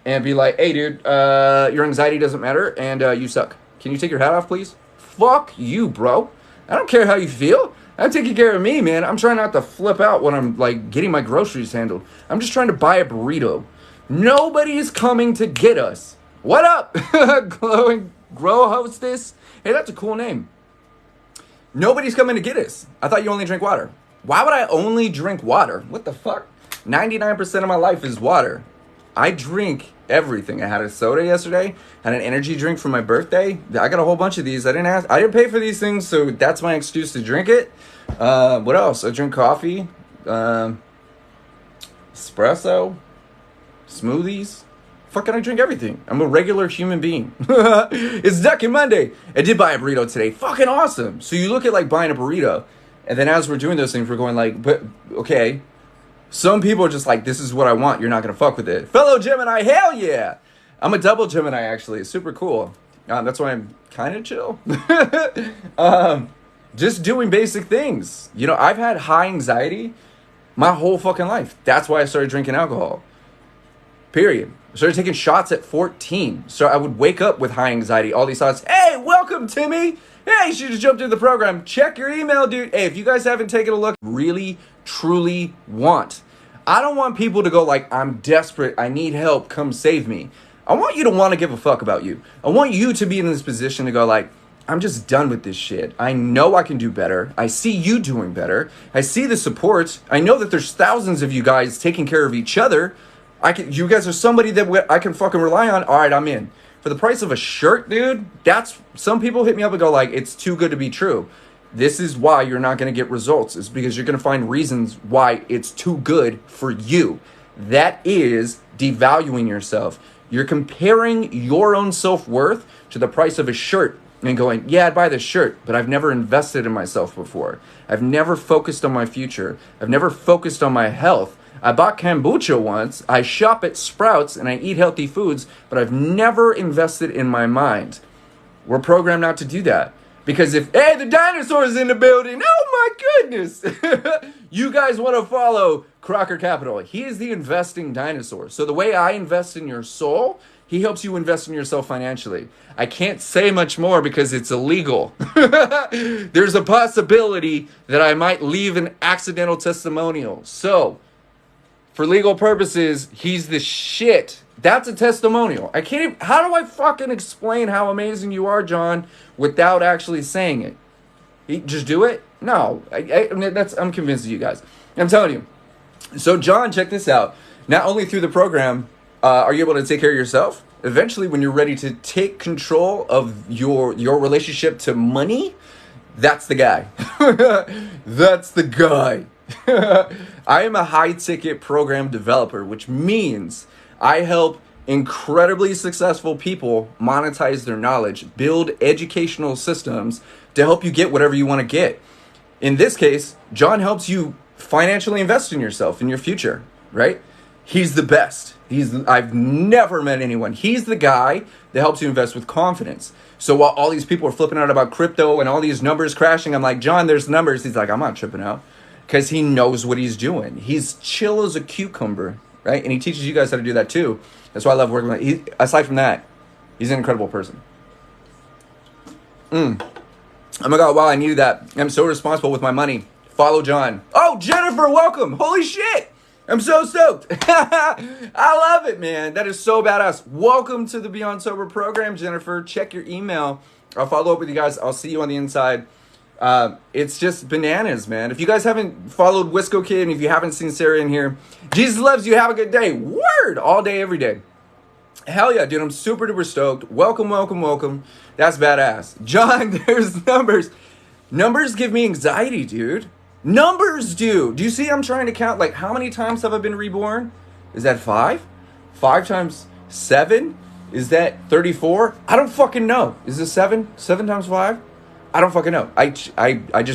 and be like, hey, dude, your anxiety doesn't matter and you suck. Can you take your hat off, please? Fuck you, bro. I don't care how you feel. I'm taking care of me, man. I'm trying not to flip out when I'm, like, getting my groceries handled. I'm just trying to buy a burrito. Nobody's coming to get us. What up? Glowing Grow Hostess? Hey, that's a cool name. Nobody's coming to get us. I thought you only drink water. Why would I only drink water? What the fuck? 99% of my life is water. I drink everything. I had a soda yesterday, had an energy drink for my birthday. I got a whole bunch of these. I didn't pay for these things, so that's my excuse to drink it. What else? I drink coffee, espresso, smoothies. Fucking I drink everything. I'm a regular human being. It's Ducky Monday. I did buy a burrito today. Fucking awesome. So you look at like buying a burrito, and then as we're doing those things, we're going like, but okay. Some people are just like, this is what I want. You're not going to fuck with it. Fellow Gemini, hell yeah. I'm a double Gemini, actually. It's super cool. That's why I'm kind of chill. Just doing basic things. You know, I've had high anxiety my whole fucking life. That's why I started drinking alcohol. Period. I started taking shots at 14. So I would wake up with high anxiety. All these thoughts. Hey, welcome, Timmy. Hey, you should just jump into the program. Check your email, dude. Hey, if you guys haven't taken a look, really, truly want. I don't want people to go like, I'm desperate. I need help. Come save me. I want you to want to give a fuck about you. I want you to be in this position to go like, I'm just done with this shit. I know I can do better. I see you doing better. I see the support. I know that there's thousands of you guys taking care of each other. You guys are somebody that I can fucking rely on. All right, I'm in. For the price of a shirt, dude, some people hit me up and go like, it's too good to be true. This is why you're not going to get results. It's because you're going to find reasons why it's too good for you. That is devaluing yourself. You're comparing your own self-worth to the price of a shirt and going, yeah, I'd buy this shirt, but I've never invested in myself before. I've never focused on my future. I've never focused on my health. I bought kombucha once, I shop at Sprouts, and I eat healthy foods, but I've never invested in my mind. We're programmed not to do that. Because hey, the dinosaur's in the building, oh my goodness. You guys want to follow Crocker Capital. He is the investing dinosaur. So the way I invest in your soul, he helps you invest in yourself financially. I can't say much more because it's illegal. There's a possibility that I might leave an accidental testimonial. So, for legal purposes, he's the shit. That's a testimonial. I can't even, how do I fucking explain how amazing you are, John, without actually saying it? Just do it? No. I'm convinced of you guys. I'm telling you. So, John, check this out. Not only through the program are you able to take care of yourself, eventually when you're ready to take control of your relationship to money, that's the guy. That's the guy. I am a high-ticket program developer, which means I help incredibly successful people monetize their knowledge, build educational systems to help you get whatever you want to get. In this case, John helps you financially invest in yourself, in your future, right? He's the best. I've never met anyone. He's the guy that helps you invest with confidence. So while all these people are flipping out about crypto and all these numbers crashing, I'm like, John, there's numbers. He's like, I'm not tripping out. Because he knows what he's doing. He's chill as a cucumber, right? And he teaches you guys how to do that too. That's why I love working with him. Aside from that, he's an incredible person. Oh my God, wow, I needed that. I'm so responsible with my money. Follow John. Oh, Jennifer, welcome. Holy shit. I'm so stoked. I love it, man. That is so badass. Welcome to the Beyond Sober program, Jennifer. Check your email. I'll follow up with you guys. I'll see you on the inside. It's just bananas, man. If you guys haven't followed Wisco Kid and if you haven't seen Sarah in here, Jesus loves you. Have a good day. Word. All day, every day. Hell yeah, dude. I'm super duper stoked. Welcome, welcome, welcome. That's badass. John, there's numbers. Numbers give me anxiety, dude. Numbers do. Do you see I'm trying to count? Like, how many times have I been reborn? Is that 5? 5 times 7? Is that 34? I don't fucking know. Is this 7? 7 times 5? I don't fucking know. I just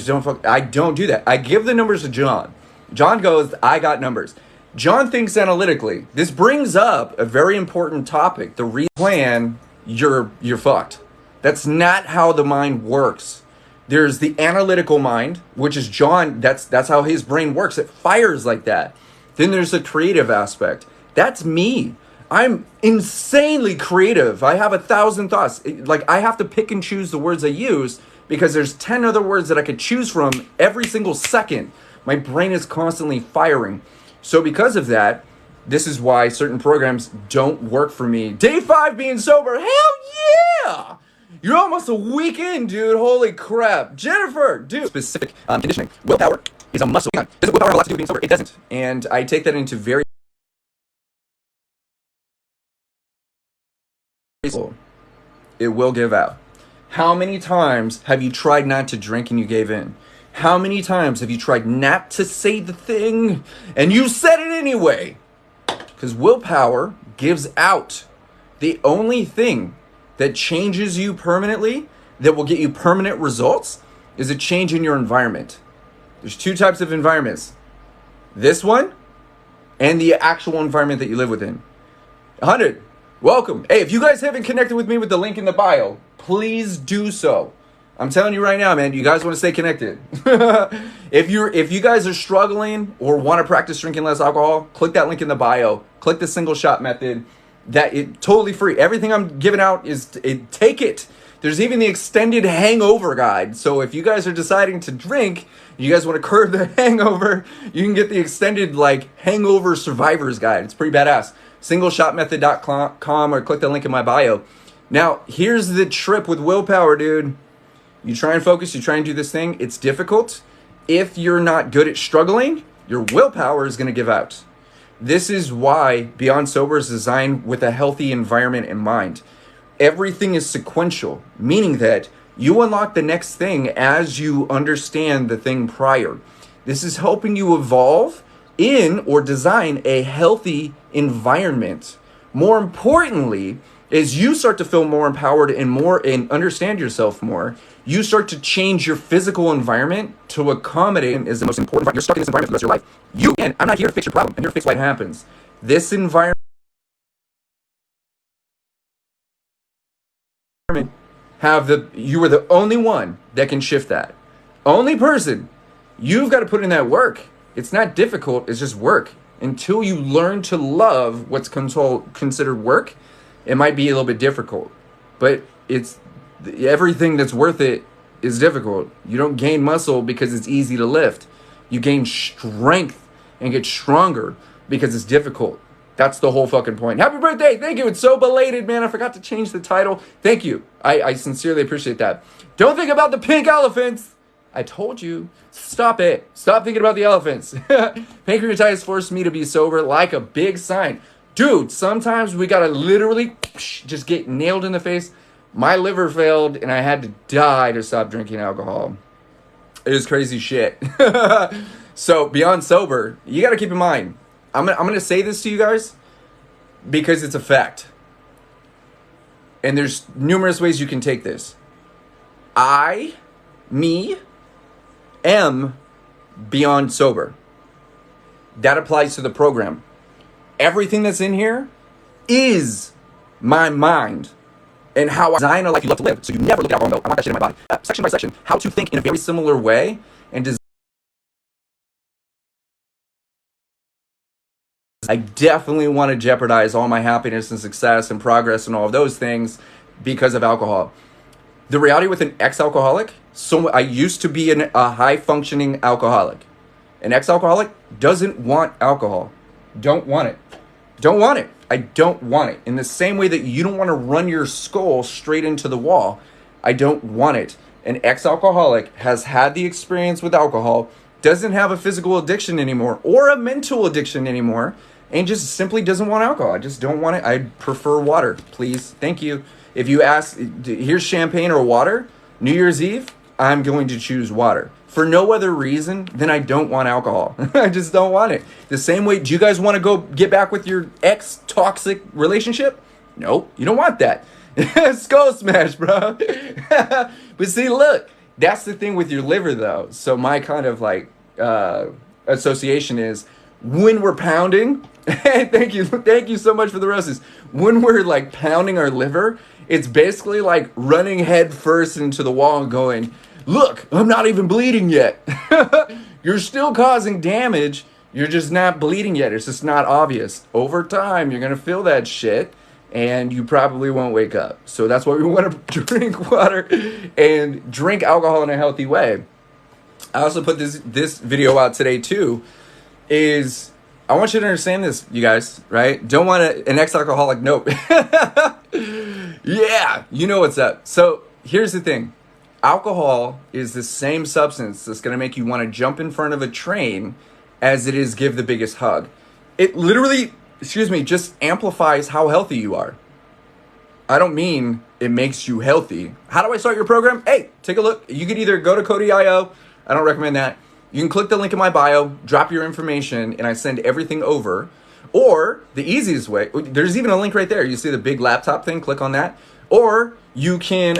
don't I don't do that. I give the numbers to John. John goes, I got numbers. John thinks analytically. This brings up a very important topic. The plan, you're fucked. That's not how the mind works. There's the analytical mind, which is John. That's how his brain works. It fires like that. Then there's the creative aspect. That's me. I'm insanely creative. I have 1,000 thoughts. Like, I have to pick and choose the words I use because there's 10 other words that I could choose from every single second. My brain is constantly firing. So because of that, this is why certain programs don't work for me. Day 5 being sober. Hell yeah! You're almost a week in, dude. Holy crap. Jennifer, dude. Specific conditioning. Willpower. is a muscle. Does willpower have a lot to do with being sober? It doesn't. And I take that into very it will give out. How many times have you tried not to drink and you gave in? How many times have you tried not to say the thing and you said it anyway? Because willpower gives out. The only thing that changes you permanently, that will get you permanent results, is a change in your environment. There's two types of environments. This one and the actual environment that you live within. 100. Welcome. Hey, if you guys haven't connected with me with the link in the bio, please do so. I'm telling you right now, man, you guys want to stay connected. If you guys are struggling or want to practice drinking less alcohol, click that link in the bio. Click the single shot method. That it totally free. Everything I'm giving out is take it. There's even the extended hangover guide. So if you guys are deciding to drink, you guys want to curb the hangover, you can get the extended like hangover survivors guide. It's pretty badass. Singleshotmethod.com or click the link in my bio. Now, here's the trip with willpower, dude. You try and focus, you try and do this thing. It's difficult. If you're not good at struggling, your willpower is going to give out. This is why Beyond Sober is designed with a healthy environment in mind. Everything is sequential, meaning that you unlock the next thing as you understand the thing prior. This is helping you evolve in or design a healthy environment. More importantly, as you start to feel more empowered and understand yourself more, you start to change your physical environment to accommodate is the most important. You're stuck in this environment for the rest of your life. I'm not here to fix your problem. I'm here to fix what happens. This environment, you are the only one that can shift that. Only person. You've got to put in that work. It's not difficult. It's just work. Until you learn to love what's considered work, it might be a little bit difficult. But it's everything that's worth it is difficult. You don't gain muscle because it's easy to lift. You gain strength and get stronger because it's difficult. That's the whole fucking point. Happy birthday. Thank you. It's so belated, man. I forgot to change the title. Thank you. I sincerely appreciate that. Don't think about the pink elephants. I told you. Stop it. Stop thinking about the elephants. Pancreatitis forced me to be sober like a big sign. Dude, sometimes we gotta literally just get nailed in the face. My liver failed and I had to die to stop drinking alcohol. It was crazy shit. So Beyond Sober, you gotta keep in mind, I'm gonna say this to you guys because it's a fact. And there's numerous ways you can take this. Me, am Beyond Sober. That applies to the program. Everything that's in here is my mind and how I design a life you love to live. So you never look at alcohol and go, I want that shit in my body. Section by section, how to think in a very similar way and design. I definitely want to jeopardize all my happiness and success and progress and all of those things because of alcohol. The reality with an ex-alcoholic, so I used to be a high-functioning alcoholic. An ex-alcoholic doesn't want alcohol. Don't want it. Don't want it. I don't want it. In the same way that you don't want to run your skull straight into the wall, I don't want it. An ex-alcoholic has had the experience with alcohol, doesn't have a physical addiction anymore or a mental addiction anymore, and just simply doesn't want alcohol. I just don't want it. I prefer water, please. Thank you. If you ask, here's champagne or water, New Year's Eve, I'm going to choose water. For no other reason than I don't want alcohol. I just don't want it. The same way, do you guys want to go get back with your ex-toxic relationship? No, you don't want that. Skull smash, bro. But see, look, that's the thing with your liver, though. So my kind of like association is when we're pounding, thank you so much for the roses. When we're like pounding our liver, it's basically like running head first into the wall and going, look, I'm not even bleeding yet. You're still causing damage. You're just not bleeding yet. It's just not obvious. Over time, you're going to feel that shit and you probably won't wake up. So that's why we want to drink water and drink alcohol in a healthy way. I also put this video out today too, is I want you to understand this, you guys, right? Don't want an ex-alcoholic, nope. Yeah, you know what's up. So here's the thing. Alcohol is the same substance that's going to make you want to jump in front of a train as it is give the biggest hug. It literally, just amplifies how healthy you are. I don't mean it makes you healthy. How do I start your program? Hey, take a look. You could either go to Kohdi.io. I don't recommend that. You can click the link in my bio, drop your information, and I send everything over. Or the easiest way, there's even a link right there. You see the big laptop thing, click on that. Or you can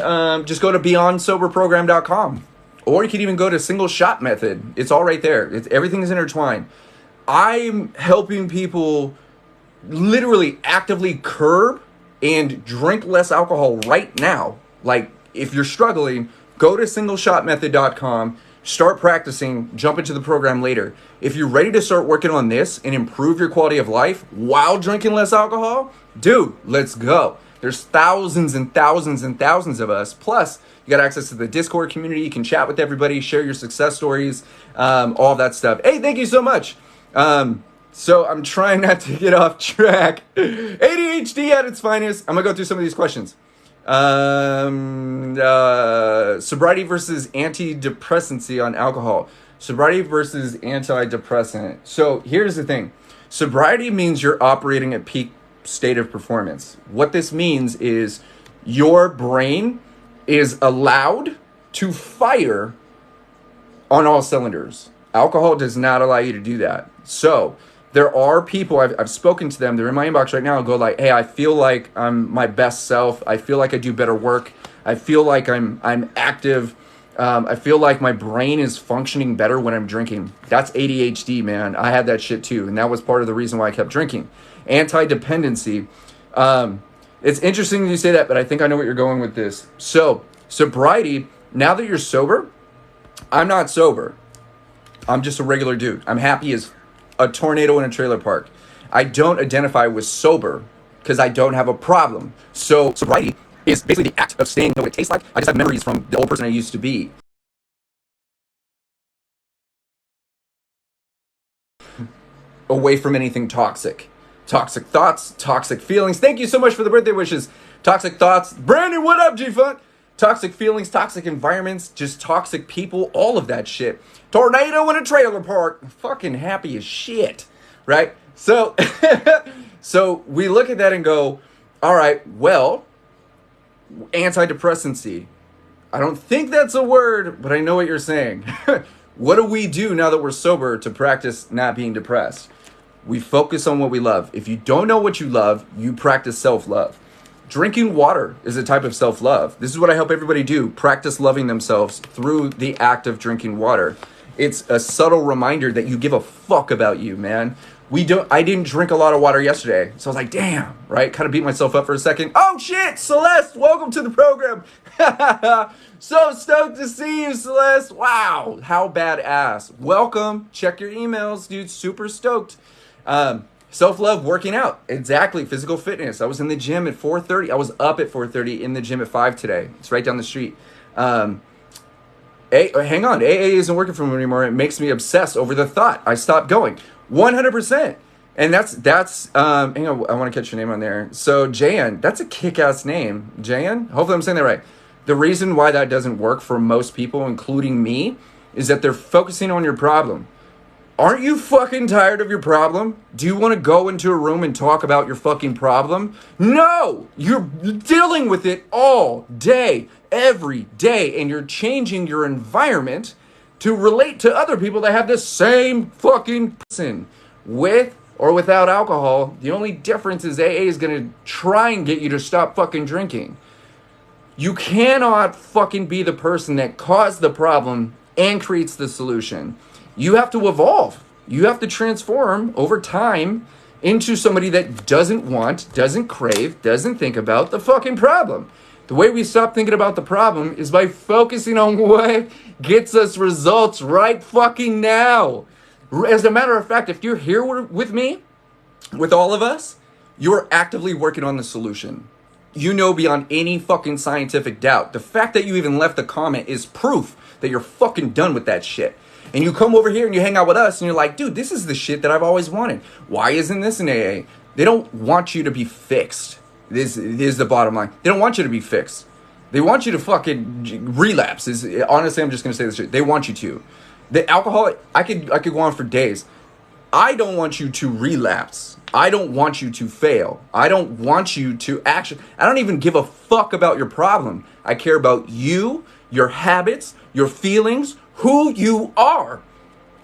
just go to beyondsoberprogram.com. Or you can even go to single shot method. It's all right there. Everything is intertwined. I'm helping people literally actively curb and drink less alcohol right now. Like, if you're struggling, go to singleshotmethod.com, start practicing, jump into the program later. If you're ready to start working on this and improve your quality of life while drinking less alcohol, dude, let's go. There's thousands and thousands and thousands of us. Plus, you got access to the Discord community. You can chat with everybody, share your success stories, all that stuff. Hey, thank you so much. So I'm trying not to get off track. ADHD at its finest. I'm going to go through some of these questions. Sobriety versus antidepressancy on alcohol. Sobriety versus antidepressant. So here's the thing. Sobriety means you're operating at peak state of performance. What this means is your brain is allowed to fire on all cylinders. Alcohol does not allow you to do that. So there are people, I've spoken to them, they're in my inbox right now, and go like, hey, I feel like I'm my best self. I feel like I do better work. I feel like I'm active. I feel like my brain is functioning better when I'm drinking. That's ADHD, man. I had that shit too. And that was part of the reason why I kept drinking. Anti-dependency. It's interesting you say that, but I think I know what you're going with this. So sobriety, now that you're sober, I'm not sober. I'm just a regular dude. I'm happy as a tornado in a trailer park. I don't identify with sober because I don't have a problem. So sobriety is basically the act of staying what it tastes like. I just have memories from the old person I used to be. Away from anything toxic. Toxic thoughts, toxic feelings. Thank you so much for the birthday wishes. Toxic thoughts. Brandon, what up, G-Funk? Toxic feelings, toxic environments, just toxic people, all of that shit. Tornado in a trailer park. Fucking happy as shit, right? So, so we look at that and go, all right, well, antidepressancy. I don't think that's a word, but I know what you're saying. What do we do now that we're sober to practice not being depressed? We focus on what we love. If you don't know what you love, you practice self-love. Drinking water is a type of self-love. This is what I help everybody do. Practice loving themselves through the act of drinking water. It's a subtle reminder that you give a fuck about you, man. I didn't drink a lot of water yesterday. So I was like, damn, right? Kind of beat myself up for a second. Oh shit, Celeste, welcome to the program. So stoked to see you, Celeste. Wow, how badass. Welcome. Check your emails, dude. Super stoked. Self-love, working out. Exactly. Physical fitness. I was in the gym at 4:30. I was up at 4:30 in the gym at 5 today. It's right down the street. Hang on. AA isn't working for me anymore. It makes me obsessed over the thought. I stopped going. 100%. And that's hang on. I want to catch your name on there. So Jan, that's a kick-ass name. Jan? Hopefully I'm saying that right. The reason why that doesn't work for most people, including me, is that they're focusing on your problem. Aren't you fucking tired of your problem? Do you want to go into a room and talk about your fucking problem? No! You're dealing with it all day, every day, and you're changing your environment to relate to other people that have the same fucking person. With or without alcohol, the only difference is AA is going to try and get you to stop fucking drinking. You cannot fucking be the person that caused the problem and creates the solution. You have to evolve. You have to transform over time into somebody that doesn't want, doesn't crave, doesn't think about the fucking problem. The way we stop thinking about the problem is by focusing on what gets us results right fucking now. As a matter of fact, if you're here with me, with all of us, you're actively working on the solution. You know beyond any fucking scientific doubt. The fact that you even left a comment is proof that you're fucking done with that shit. And you come over here and you hang out with us and you're like, dude, this is the shit that I've always wanted. Why isn't this an AA? They don't want you to be fixed. This is the bottom line. They don't want you to be fixed. They want you to fucking relapse. Honestly, I'm just gonna say this shit. They want you to. The alcohol, I could go on for days. I don't want you to relapse. I don't want you to fail. I don't want you to actually, I don't even give a fuck about your problem. I care about you, your habits, your feelings, who you are.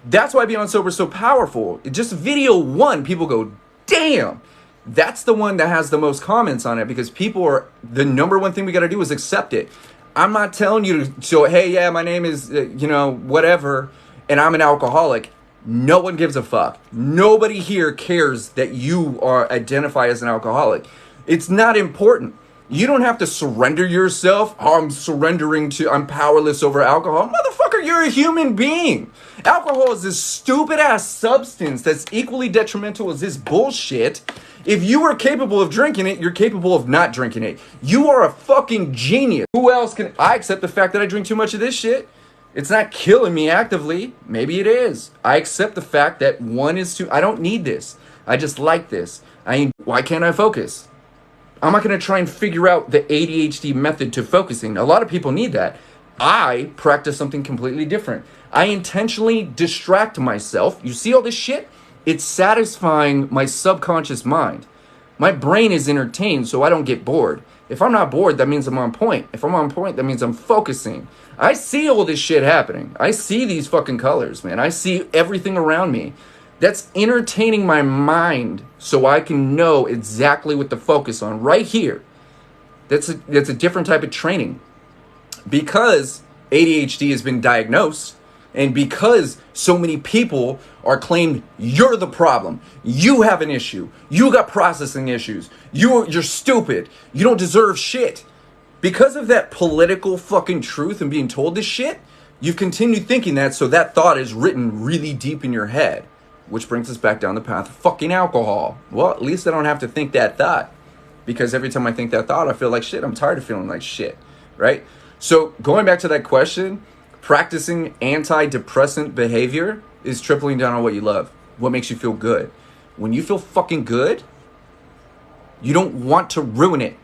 That's why Beyond Sober is so powerful. Just video 1, people go, damn. That's the one that has the most comments on it, because people are, the number one thing we got to do is accept it. I'm not telling you to, so, hey, yeah, my name is, whatever, and I'm an alcoholic. No one gives a fuck. Nobody here cares that you are identify as an alcoholic. It's not important. You don't have to surrender yourself. Oh, I'm powerless over alcohol. Motherfucker, you're a human being. Alcohol is this stupid ass substance that's equally detrimental as this bullshit. If you are capable of drinking it, you're capable of not drinking it. You are a fucking genius. Who else can, I accept the fact that I drink too much of this shit. It's not killing me actively. Maybe it is. I accept the fact that one is too, I don't need this. I just like this. Why can't I focus? I'm not going to try and figure out the ADHD method to focusing. A lot of people need that. I practice something completely different. I intentionally distract myself. You see all this shit? It's satisfying my subconscious mind. My brain is entertained so I don't get bored. If I'm not bored, that means I'm on point. If I'm on point, that means I'm focusing. I see all this shit happening. I see these fucking colors, man. I see everything around me. That's entertaining my mind so I can know exactly what to focus on right here. That's a different type of training. Because ADHD has been diagnosed, and because so many people are claimed you're the problem, you have an issue, you got processing issues, you're stupid, you don't deserve shit. Because of that political fucking truth and being told this shit, you've continued thinking that, so that thought is written really deep in your head. Which brings us back down the path of fucking alcohol. Well, at least I don't have to think that thought. Because every time I think that thought, I feel like shit. I'm tired of feeling like shit, right? So going back to that question, practicing antidepressant behavior is tripling down on what you love. What makes you feel good. When you feel fucking good, you don't want to ruin it.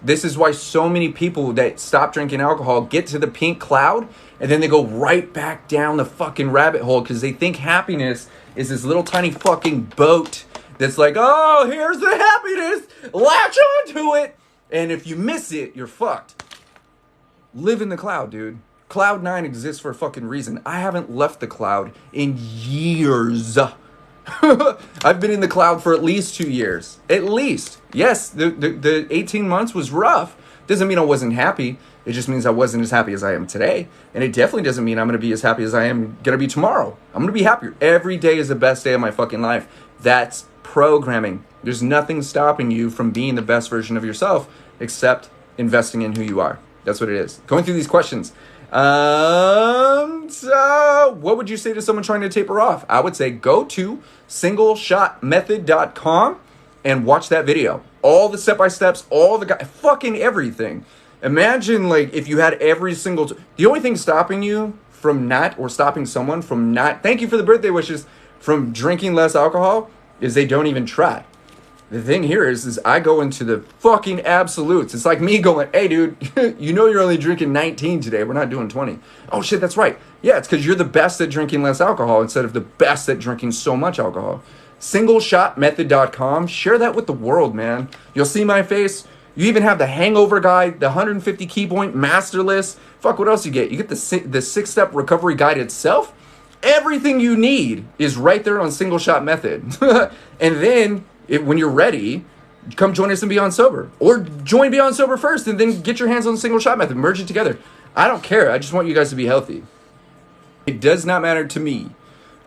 This is why so many people that stop drinking alcohol get to the pink cloud and then they go right back down the fucking rabbit hole because they think happiness is this little tiny fucking boat that's like, oh, here's the happiness, latch onto it. And if you miss it, you're fucked. Live in the cloud, dude. Cloud 9 exists for a fucking reason. I haven't left the cloud in years. I've been in the cloud for at least 2 years. At least. Yes, the 18 months was rough. Doesn't mean I wasn't happy. It just means I wasn't as happy as I am today. And it definitely doesn't mean I'm going to be as happy as I am going to be tomorrow. I'm going to be happier. Every day is the best day of my fucking life. That's programming. There's nothing stopping you from being the best version of yourself except investing in who you are. That's what it is. Going through these questions. So what would you say to someone trying to taper off? I would say go to singleshotmethod.com and watch that video. All the step-by-steps, all the fucking everything. Imagine like if you had every single, the only thing stopping you from not, or stopping someone from not, thank you for the birthday wishes, from drinking less alcohol is they don't even try. The thing here is I go into the fucking absolutes. It's like me going, hey, dude, you know you're only drinking 19 today. We're not doing 20. Oh, shit, that's right. Yeah, it's because you're the best at drinking less alcohol instead of the best at drinking so much alcohol. Singleshotmethod.com. Share that with the world, man. You'll see my face. You even have the hangover guide, the 150 key point master list. Fuck, what else you get? You get the 6-step recovery guide itself. Everything you need is right there on Single Shot Method. And then when you're ready, come join us in Beyond Sober. Or join Beyond Sober first and then get your hands on the Single Shot Method. Merge it together. I don't care. I just want you guys to be healthy. It does not matter to me.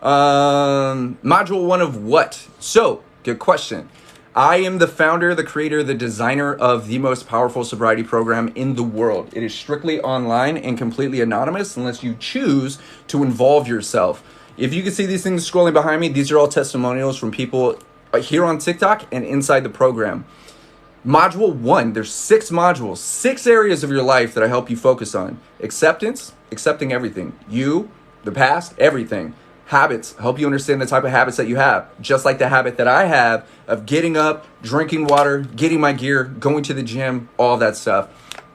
Module 1 of what? So, good question. I am the founder, the creator, the designer of the most powerful sobriety program in the world. It is strictly online and completely anonymous unless you choose to involve yourself. If you can see these things scrolling behind me, these are all testimonials from people here on TikTok and inside the program. Module 1, there's 6 modules, 6 areas of your life that I help you focus on. Acceptance, accepting everything. You, the past, everything. Habits, help you understand the type of habits that you have. Just like the habit that I have of getting up, drinking water, getting my gear, going to the gym, all that stuff.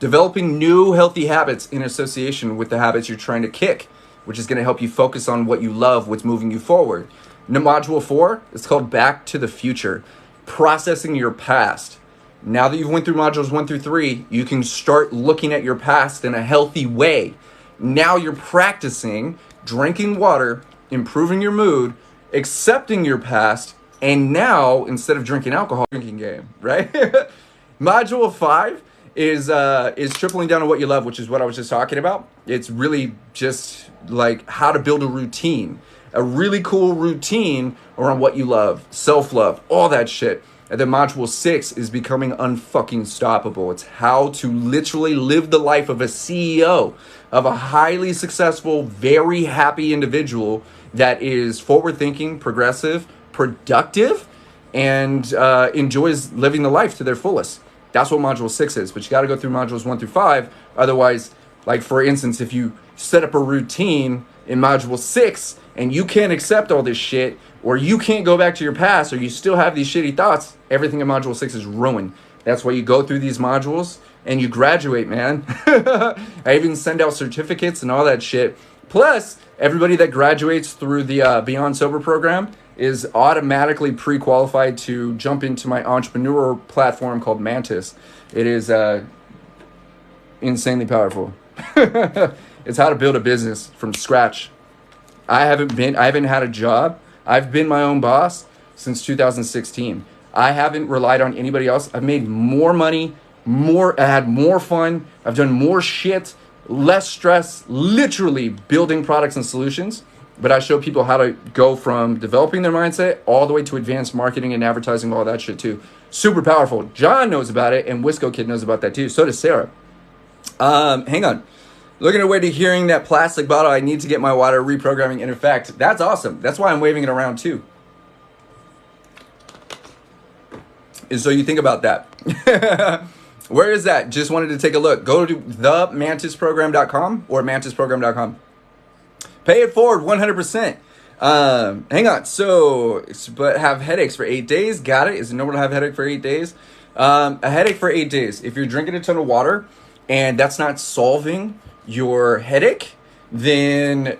Developing new healthy habits in association with the habits you're trying to kick, which is going to help you focus on what you love, what's moving you forward. Module 4 is called Back to the Future, processing your past. Now that you've went through modules 1 through 3, you can start looking at your past in a healthy way. Now you're practicing drinking water, improving your mood, accepting your past, and now instead of drinking alcohol, drinking game, right? Module 5 is tripling down on what you love, which is what I was just talking about. It's really just like how to build a routine, a really cool routine around what you love, self-love, all that shit. And then module 6 is becoming unfucking stoppable. It's how to literally live the life of a CEO, of a highly successful, very happy individual that is forward-thinking, progressive, productive, and enjoys living the life to their fullest. That's what module 6 is, but you got to go through modules 1 through 5. Otherwise, like for instance, if you set up a routine in module 6 and you can't accept all this shit, or you can't go back to your past, or you still have these shitty thoughts, everything in module 6 is ruined. That's why you go through these modules and you graduate, man. I even send out certificates and all that shit. Plus, everybody that graduates through the Beyond Sober program is automatically pre-qualified to jump into my entrepreneur platform called Mantis. It is insanely powerful. It's how to build a business from scratch. I haven't had a job. I've been my own boss since 2016. I haven't relied on anybody else. I've made more money, I had more fun. I've done more shit, less stress, literally building products and solutions. But I show people how to go from developing their mindset all the way to advanced marketing and advertising, all that shit too. Super powerful. John knows about it, and Wisco Kid knows about that too. So does Sarah. Hang on. Looking away to hearing that plastic bottle, I need to get my water reprogramming in effect. That's awesome. That's why I'm waving it around too. And so you think about that. Where is that? Just wanted to take a look. Go to themantisprogram.com or mantisprogram.com. Pay it forward 100%. Hang on. So, but have headaches for 8 days. Got it. Is it normal to have a headache for 8 days? A headache for 8 days. If you're drinking a ton of water and that's not solving your headache, then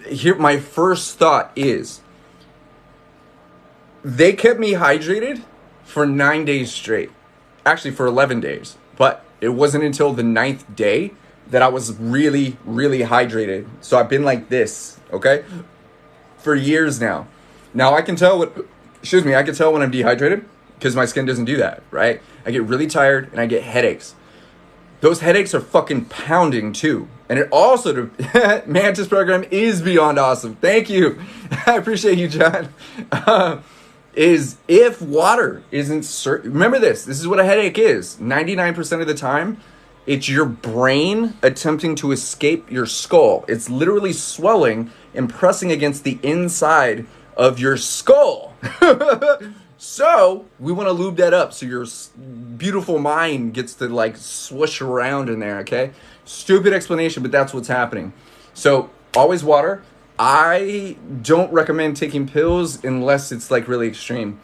here my first thought is they kept me hydrated for 9 days straight. Actually, for 11 days. But it wasn't until the 9th day that I was really, really hydrated. So I've been like this, okay, for years now. Now I can tell I can tell when I'm dehydrated because my skin doesn't do that, right? I get really tired and I get headaches. Those headaches are fucking pounding too. And it also, Mantis program is beyond awesome. Thank you. I appreciate you, John. Is if water isn't, remember this is what a headache is. 99% of the time, it's your brain attempting to escape your skull. It's literally swelling and pressing against the inside of your skull. So we want to lube that up so your beautiful mind gets to like swoosh around in there, okay? Stupid explanation, but that's what's happening. So always water. I don't recommend taking pills unless it's like really extreme.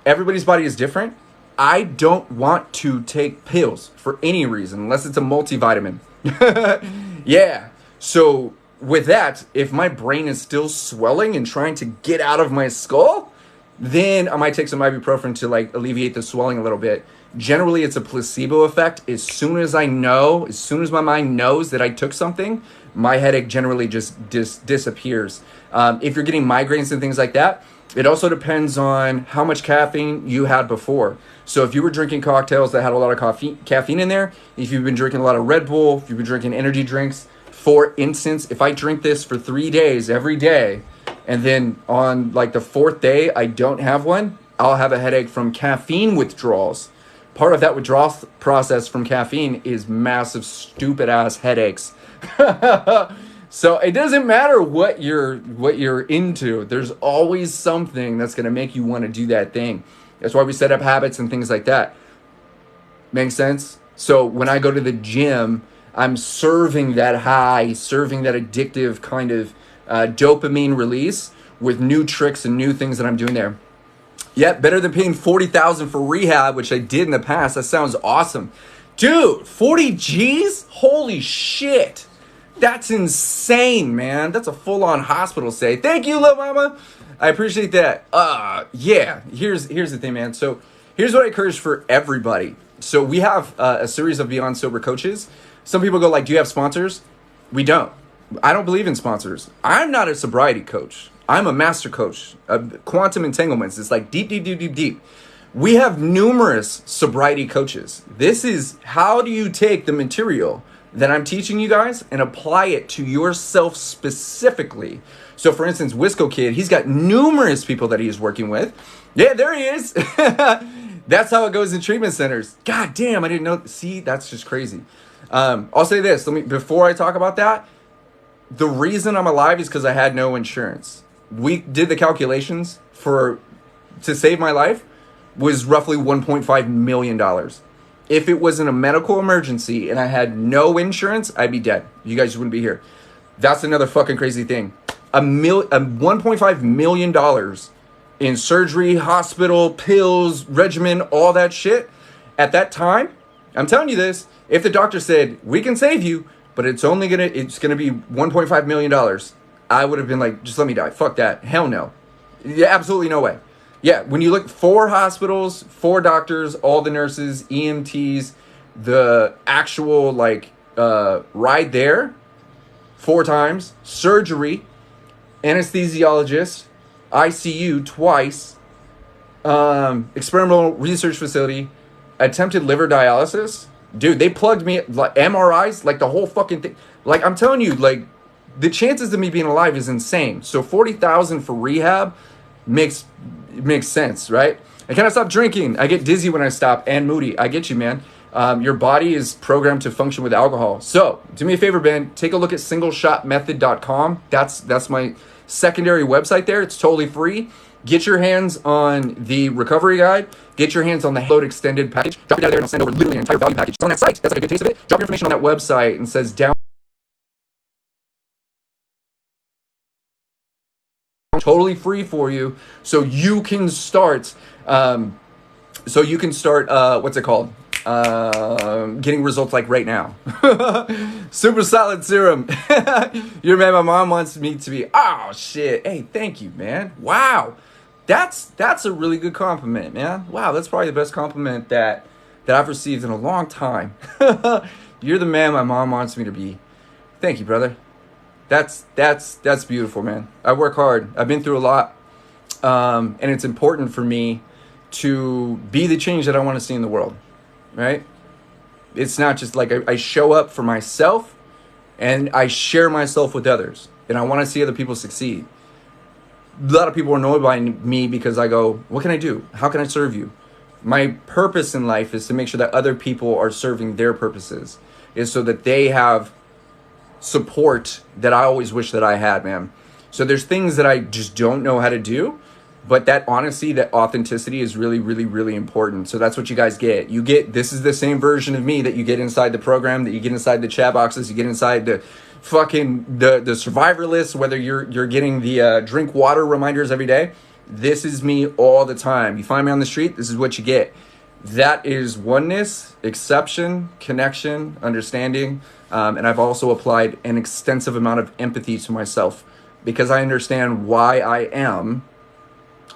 Everybody's body is different. I don't want to take pills for any reason unless it's a multivitamin. Yeah. So with that, if my brain is still swelling and trying to get out of my skull, then I might take some ibuprofen to like alleviate the swelling a little bit. Generally, it's a placebo effect. As soon as my mind knows that I took something, my headache generally just disappears. If you're getting migraines and things like that, it also depends on how much caffeine you had before. So if you were drinking cocktails that had a lot of caffeine in there, if you've been drinking a lot of Red Bull, if you've been drinking energy drinks, for instance, if I drink this for 3 days every day, and then on like the 4th day, I don't have one, I'll have a headache from caffeine withdrawals. Part of that withdrawal process from caffeine is massive, stupid ass headaches. So it doesn't matter what you're into. There's always something that's going to make you want to do that thing. That's why we set up habits and things like that. Make sense? So when I go to the gym, I'm serving that high, serving that addictive kind of dopamine release with new tricks and new things that I'm doing there. Yep, better than paying $40,000 for rehab, which I did in the past. That sounds awesome. Dude, 40 G's? Holy shit. That's insane, man. That's a full-on hospital stay. Thank you, Lil Mama. I appreciate that. Yeah, here's the thing, man. So here's what I encourage for everybody. So we have a series of Beyond Sober coaches. Some people go like, do you have sponsors? We don't. I don't believe in sponsors. I'm not a sobriety coach. I'm a master coach. Quantum entanglements. It's like deep, deep, deep, deep, deep. We have numerous sobriety coaches. This is how do you take the material that I'm teaching you guys and apply it to yourself specifically. So for instance, Wisco Kid, he's got numerous people that he's working with. Yeah, there he is. That's how it goes in treatment centers. God damn, I didn't know. See, that's just crazy. I'll say this. Before I talk about that, the reason I'm alive is because I had no insurance. We did the calculations to save my life was roughly $1.5 million. If it wasn't a medical emergency and I had no insurance, I'd be dead. You guys wouldn't be here. That's another fucking crazy thing. $1.5 million in surgery, hospital, pills, regimen, all that shit. At that time, I'm telling you this, if the doctor said, we can save you, but it's gonna be $1.5 million, I would have been like, just let me die. Fuck that. Hell no. Yeah, absolutely no way. Yeah, when you look, 4 hospitals, 4 doctors, all the nurses, EMTs, the actual ride there 4 times, surgery, anesthesiologist, ICU twice, experimental research facility, attempted liver dialysis. Dude, they plugged me, like MRIs, like the whole fucking thing. Like, I'm telling you, like, the chances of me being alive is insane. So $40,000 for rehab makes sense, right? I cannot stop drinking. I get dizzy when I stop and moody. I get you, man. Your body is programmed to function with alcohol. So do me a favor, Ben. Take a look at singleshotmethod.com. That's my secondary website there. It's totally free. Get your hands on the recovery guide. Get your hands on the Load Extended package. Drop it down there and I'll send over literally an entire value package. It's on that site. That's like a good taste of it. Drop your information on that website and says down. Totally free for you, so you can start. What's it called? Getting results like right now. Super solid serum. Your man, my mom wants me to be. Oh shit! Hey, thank you, man. Wow, that's a really good compliment, man. Wow, that's probably the best compliment that I've received in a long time. You're the man my mom wants me to be. Thank you, brother. That's beautiful, man. I work hard. I've been through a lot. And it's important for me to be the change that I want to see in the world, right? It's not just like I show up for myself and I share myself with others. And I want to see other people succeed. A lot of people are annoyed by me because I go, what can I do? How can I serve you? My purpose in life is to make sure that other people are serving their purposes. Is so that they have support that I always wish that I had, man. So there's things that I just don't know how to do, but that honesty, that authenticity is really, really, really important. So that's what you guys get. This is the same version of me that you get inside the program, that you get inside the chat boxes, you get inside the fucking, the survivor list, whether you're getting the drink water reminders every day. This is me all the time. You find me on the street, this is what you get. That is oneness, exception, connection, understanding. And I've also applied an extensive amount of empathy to myself because I understand why I am.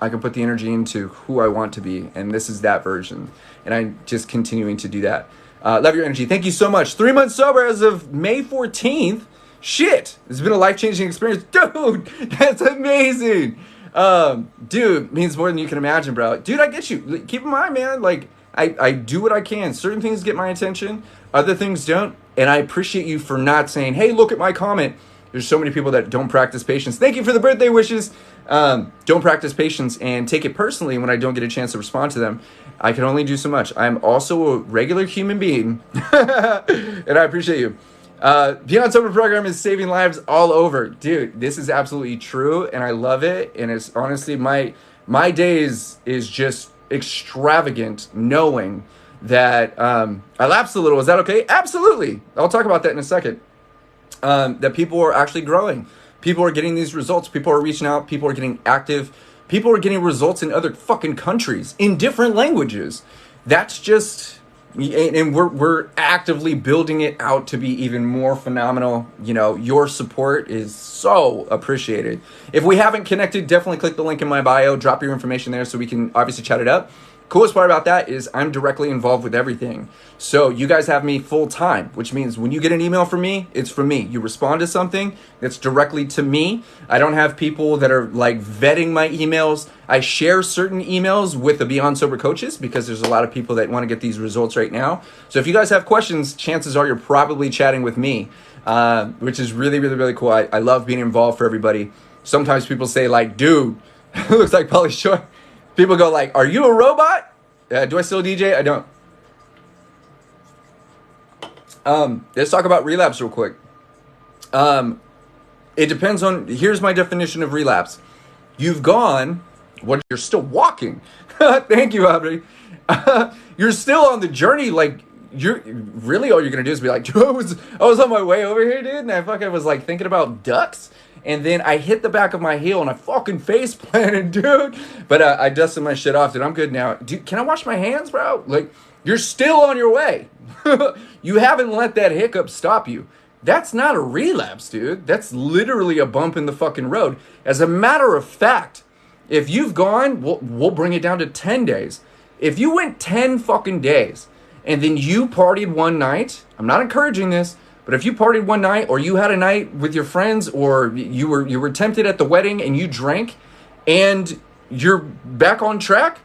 I can put the energy into who I want to be. And this is that version. And I'm just continuing to do that. Love your energy. Thank you so much. 3 months sober as of May 14th. Shit. It's been a life-changing experience. Dude, that's amazing. Dude, means more than you can imagine, bro. Dude, I get you. Keep in mind, man, like, I do what I can. Certain things get my attention. Other things don't. And I appreciate you for not saying, hey, look at my comment. There's so many people that don't practice patience. Thank you for the birthday wishes. Don't practice patience and take it personally when I don't get a chance to respond to them. I can only do so much. I'm also a regular human being. And I appreciate you. Beyond Sober program is saving lives all over. Dude, this is absolutely true. And I love it. And it's honestly, my days is just extravagant knowing that I lapsed a little. Is that okay? Absolutely. I'll talk about that in a second. That people are actually growing. People are getting these results. People are reaching out. People are getting active. People are getting results in other fucking countries in different languages. That's just and we're actively building it out to be even more phenomenal. You know, your support is so appreciated. If we haven't connected, definitely click the link in my bio, drop your information there so we can obviously chat it up. Coolest part about that is I'm directly involved with everything. So you guys have me full time, which means when you get an email from me, it's from me. You respond to something that's directly to me. I don't have people that are like vetting my emails. I share certain emails with the Beyond Sober coaches because there's a lot of people that want to get these results right now. So if you guys have questions, chances are you're probably chatting with me, which is really, really, really cool. I love being involved for everybody. Sometimes people say like, dude, looks like Pauly Shore. People go like, are you a robot? Do I still DJ? I don't. Let's talk about relapse real quick. It depends on, here's my definition of relapse. You've gone, you're still walking. Thank you, Aubrey. You're still on the journey. Like, you're really all you're going to do is be like, dude, I was on my way over here, dude. And I fucking was like thinking about ducks. And then I hit the back of my heel and I fucking face planted, dude. But I dusted my shit off, dude. I'm good now. Dude, can I wash my hands, bro? Like, you're still on your way. You haven't let that hiccup stop you. That's not a relapse, dude. That's literally a bump in the fucking road. As a matter of fact, if you've gone, we'll bring it down to 10 days. If you went 10 fucking days and then you partied one night, I'm not encouraging this, but if you partied one night or you had a night with your friends or you were tempted at the wedding and you drank and you're back on track,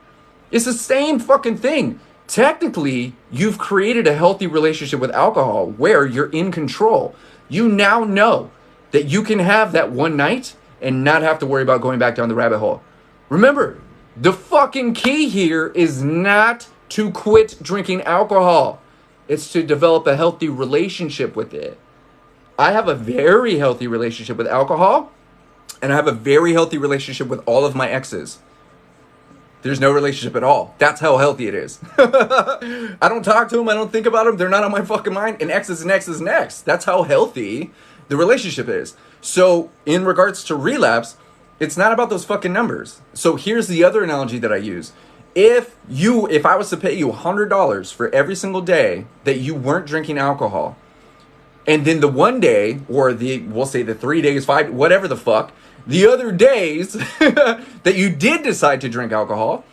it's the same fucking thing. Technically, you've created a healthy relationship with alcohol where you're in control. You now know that you can have that one night and not have to worry about going back down the rabbit hole. Remember, the fucking key here is not to quit drinking alcohol. It's to develop a healthy relationship with it. I have a very healthy relationship with alcohol, and I have a very healthy relationship with all of my exes. There's no relationship at all. That's how healthy it is. I don't talk to them. I don't think about them. They're not on my fucking mind. And X is next is next. That's how healthy the relationship is. So in regards to relapse, it's not about those fucking numbers. So here's the other analogy that I use. If I was to pay you $100 for every single day that you weren't drinking alcohol, and then the one day, or we'll say the 3 days, 5, whatever the fuck, the other days that you did decide to drink alcohol,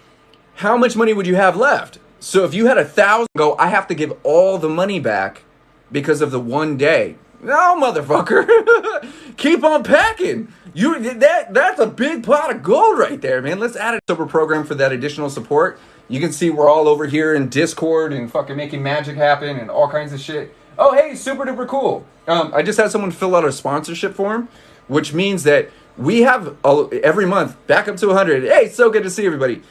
how much money would you have left? So if you had $1,000, go, I have to give all the money back because of the one day. No, motherfucker. Keep on packing. That's a big pot of gold right there, man. Let's add a sober program for that additional support. You can see we're all over here in Discord and fucking making magic happen and all kinds of shit. Oh, hey, super duper cool. I just had someone fill out a sponsorship form, which means that we have every month back up to 100. Hey, so good to see everybody.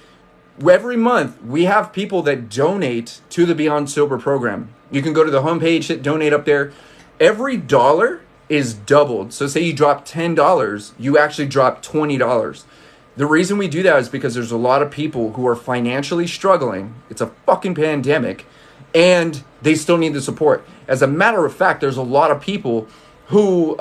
Every month we have people that donate to the Beyond Sober program. You can go to the homepage, hit donate up there. Every dollar is doubled. So say you drop $10, you actually drop $20. The reason we do that is because there's a lot of people who are financially struggling. It's a fucking pandemic and they still need the support. As a matter of fact, there's a lot of people who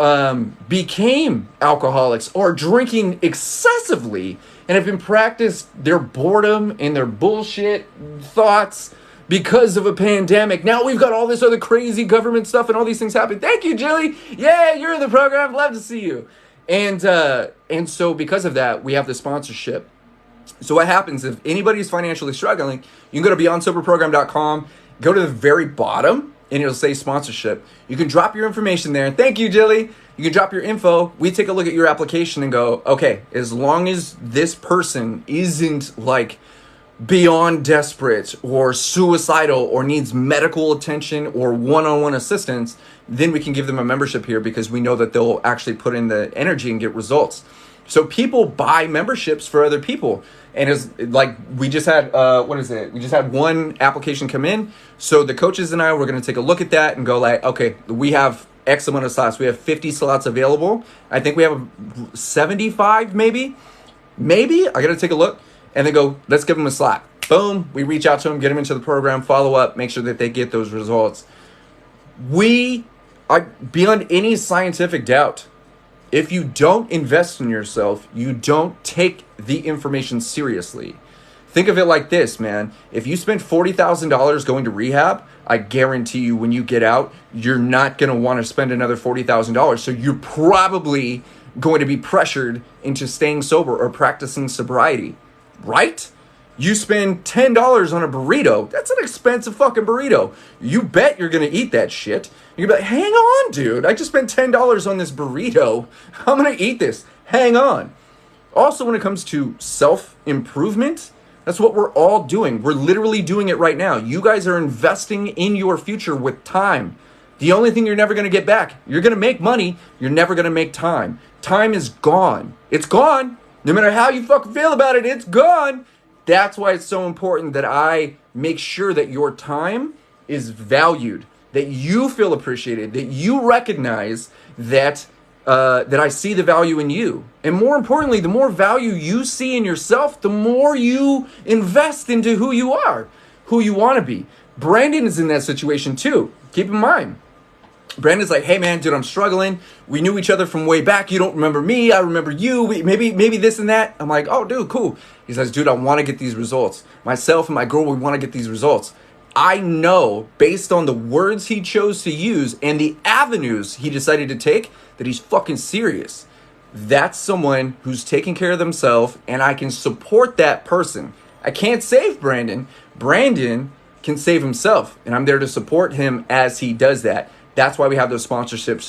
became alcoholics or drinking excessively and have been practiced their boredom and their bullshit thoughts because of a pandemic. Now we've got all this other crazy government stuff and all these things happen. Thank you, Jilly. Yeah, you're in the program. Love to see you. And so because of that, we have the sponsorship. So what happens if anybody's financially struggling, you can go to beyondsoberprogram.com, go to the very bottom, and it'll say sponsorship. You can drop your information there. Thank you, Jilly. You can drop your info. We take a look at your application and go, okay, as long as this person isn't like beyond desperate or suicidal or needs medical attention or one-on-one assistance, then we can give them a membership here because we know that they'll actually put in the energy and get results. So people buy memberships for other people. And it's like we just had, we just had one application come in. So the coaches and I were going to take a look at that and go like, okay, we have X amount of slots. We have 50 slots available. I think we have 75 maybe. I got to take a look and then go, let's give them a slot. Boom. We reach out to them, get them into the program, follow up, make sure that they get those results. We are beyond any scientific doubt. If you don't invest in yourself, you don't take the information seriously. Think of it like this, man. If you spend $40,000 going to rehab, I guarantee you when you get out, you're not going to want to spend another $40,000. So you're probably going to be pressured into staying sober or practicing sobriety, right? You spend $10 on a burrito. That's an expensive fucking burrito. You bet you're going to eat that shit. You're going to be like, hang on, dude. I just spent $10 on this burrito. I'm going to eat this. Hang on. Also, when it comes to self-improvement, that's what we're all doing. We're literally doing it right now. You guys are investing in your future with time. The only thing you're never going to get back, you're going to make money. You're never going to make time. Time is gone. It's gone. No matter how you fucking feel about it, it's gone. That's why it's so important that I make sure that your time is valued, that you feel appreciated, that you recognize that I see the value in you. And more importantly, the more value you see in yourself, the more you invest into who you are, who you want to be. Brandon is in that situation too. Keep in mind. Brandon's like, hey man, dude, I'm struggling. We knew each other from way back. You don't remember me. I remember you. Maybe this and that. I'm like, oh, dude, cool. He says, dude, I want to get these results. Myself and my girl, we want to get these results. I know based on the words he chose to use and the avenues he decided to take that he's fucking serious. That's someone who's taking care of themselves, and I can support that person. I can't save Brandon. Brandon can save himself, and I'm there to support him as he does that. That's why we have those sponsorship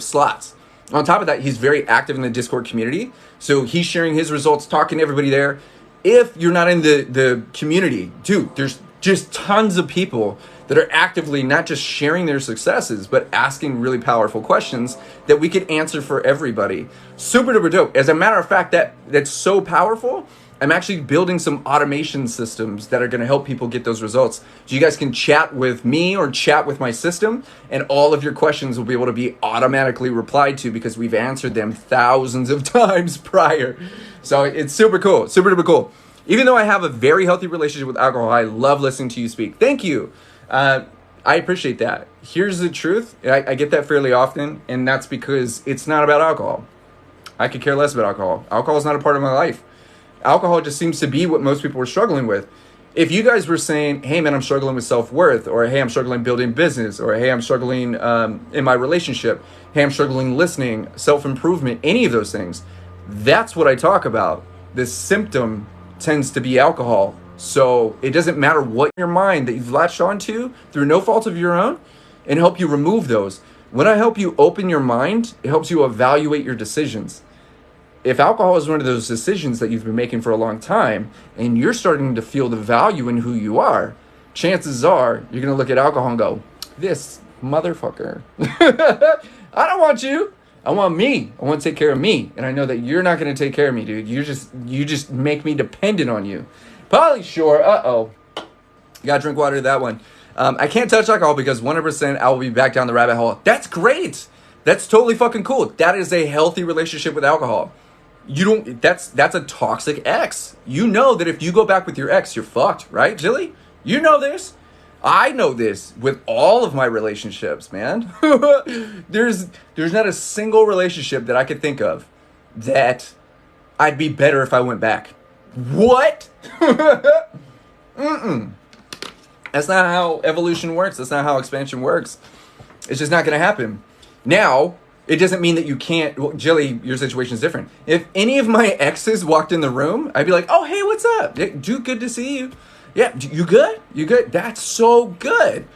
slots. On top of that, he's very active in the Discord community. So he's sharing his results, talking to everybody there. If you're not in the community, dude, there's just tons of people that are actively not just sharing their successes, but asking really powerful questions that we could answer for everybody. Super duper dope. As a matter of fact, that's so powerful. I'm actually building some automation systems that are going to help people get those results. So you guys can chat with me or chat with my system, and all of your questions will be able to be automatically replied to because we've answered them thousands of times prior. So it's super cool, super duper cool. Even though I have a very healthy relationship with alcohol, I love listening to you speak. Thank you. I appreciate that. Here's the truth. I get that fairly often, and that's because it's not about alcohol. I could care less about alcohol. Alcohol is not a part of my life. Alcohol just seems to be what most people are struggling with. If you guys were saying, hey man, I'm struggling with self-worth, or hey, I'm struggling building business, or hey, I'm struggling in my relationship, hey, I'm struggling listening, self-improvement, any of those things, that's what I talk about. The symptom tends to be alcohol. So it doesn't matter what in your mind that you've latched onto through no fault of your own, and help you remove those. When I help you open your mind, it helps you evaluate your decisions. If alcohol is one of those decisions that you've been making for a long time, and you're starting to feel the value in who you are, chances are you're going to look at alcohol and go, this motherfucker. I don't want you. I want me. I want to take care of me. And I know that you're not going to take care of me, dude. You just make me dependent on you. Polly Shore, uh-oh. You got to drink water to that one. I can't touch alcohol because 100% I will be back down the rabbit hole. That's great. That's totally fucking cool. That is a healthy relationship with alcohol. That's a toxic ex. You know that if you go back with your ex, you're fucked, right, Jilly? You know this. I know this with all of my relationships, man. There's not a single relationship that I could think of that I'd be better if I went back. What? Mm-mm. That's not how evolution works. That's not how expansion works. It's just not going to happen. Now, it doesn't mean that you can't. Well, Jilly, your situation is different. If any of my exes walked in the room, I'd be like, oh, hey, what's up? Dude, good to see you. Yeah, you good? You good? That's so good.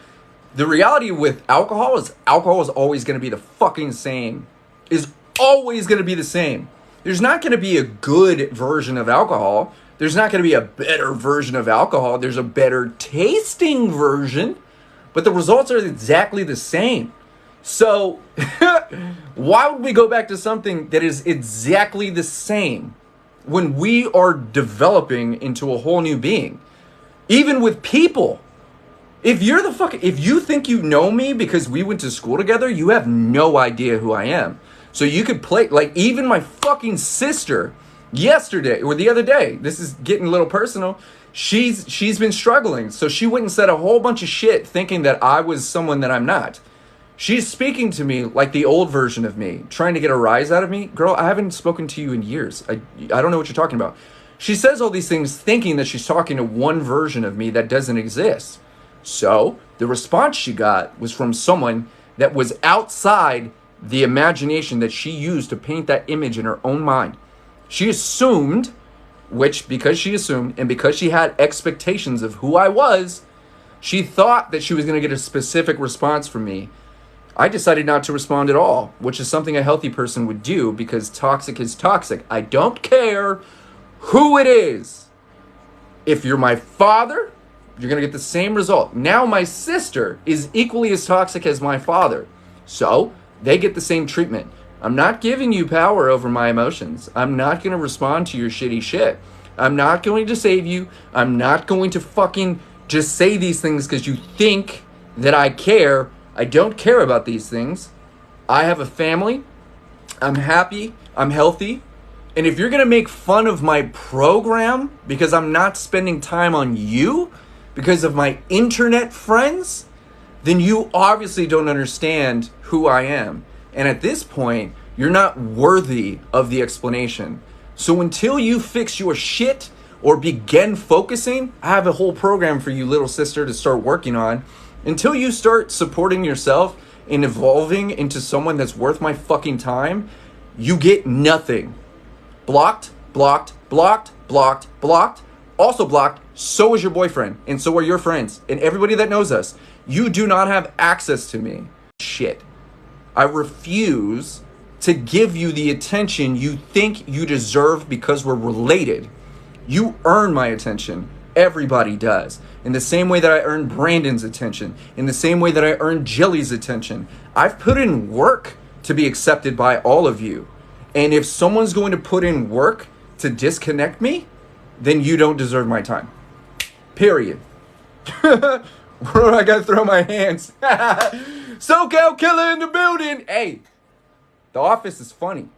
The reality with alcohol is always going to be the fucking same. Is always going to be the same. There's not going to be a good version of alcohol. There's not going to be a better version of alcohol. There's a better tasting version, but the results are exactly the same. So why would we go back to something that is exactly the same when we are developing into a whole new being? Even with people. If you think you know me because we went to school together, you have no idea who I am. So you could play, like even my fucking sister yesterday or the other day, this is getting a little personal, she's been struggling. So she went and said a whole bunch of shit thinking that I was someone that I'm not. She's speaking to me like the old version of me, trying to get a rise out of me. Girl, I haven't spoken to you in years. I don't know what you're talking about. She says all these things thinking that she's talking to one version of me that doesn't exist. So the response she got was from someone that was outside the imagination that she used to paint that image in her own mind. She assumed, which because she assumed and because she had expectations of who I was, she thought that she was going to get a specific response from me. I decided not to respond at all, which is something a healthy person would do because toxic is toxic. I don't care who it is. If you're my father, you're going to get the same result. Now my sister is equally as toxic as my father. So they get the same treatment. I'm not giving you power over my emotions. I'm not going to respond to your shitty shit. I'm not going to save you. I'm not going to fucking just say these things because you think that I care. I don't care about these things. I have a family. I'm happy. I'm healthy. And if you're going to make fun of my program because I'm not spending time on you because of my internet friends, then you obviously don't understand who I am. And at this point, you're not worthy of the explanation. So until you fix your shit or begin focusing, I have a whole program for you, little sister, to start working on. Until you start supporting yourself and evolving into someone that's worth my fucking time, you get nothing. Blocked, blocked, blocked, blocked, blocked. Also blocked, so is your boyfriend, and so are your friends, and everybody that knows us. You do not have access to me. Shit. I refuse to give you the attention you think you deserve because we're related. You earn my attention. Everybody does. In the same way that I earned Brandon's attention. In the same way that I earned Jilly's attention. I've put in work to be accepted by all of you. And if someone's going to put in work to disconnect me, then you don't deserve my time. Period. Where do I gotta throw my hands? SoCal killer in the building. Hey, The Office is funny.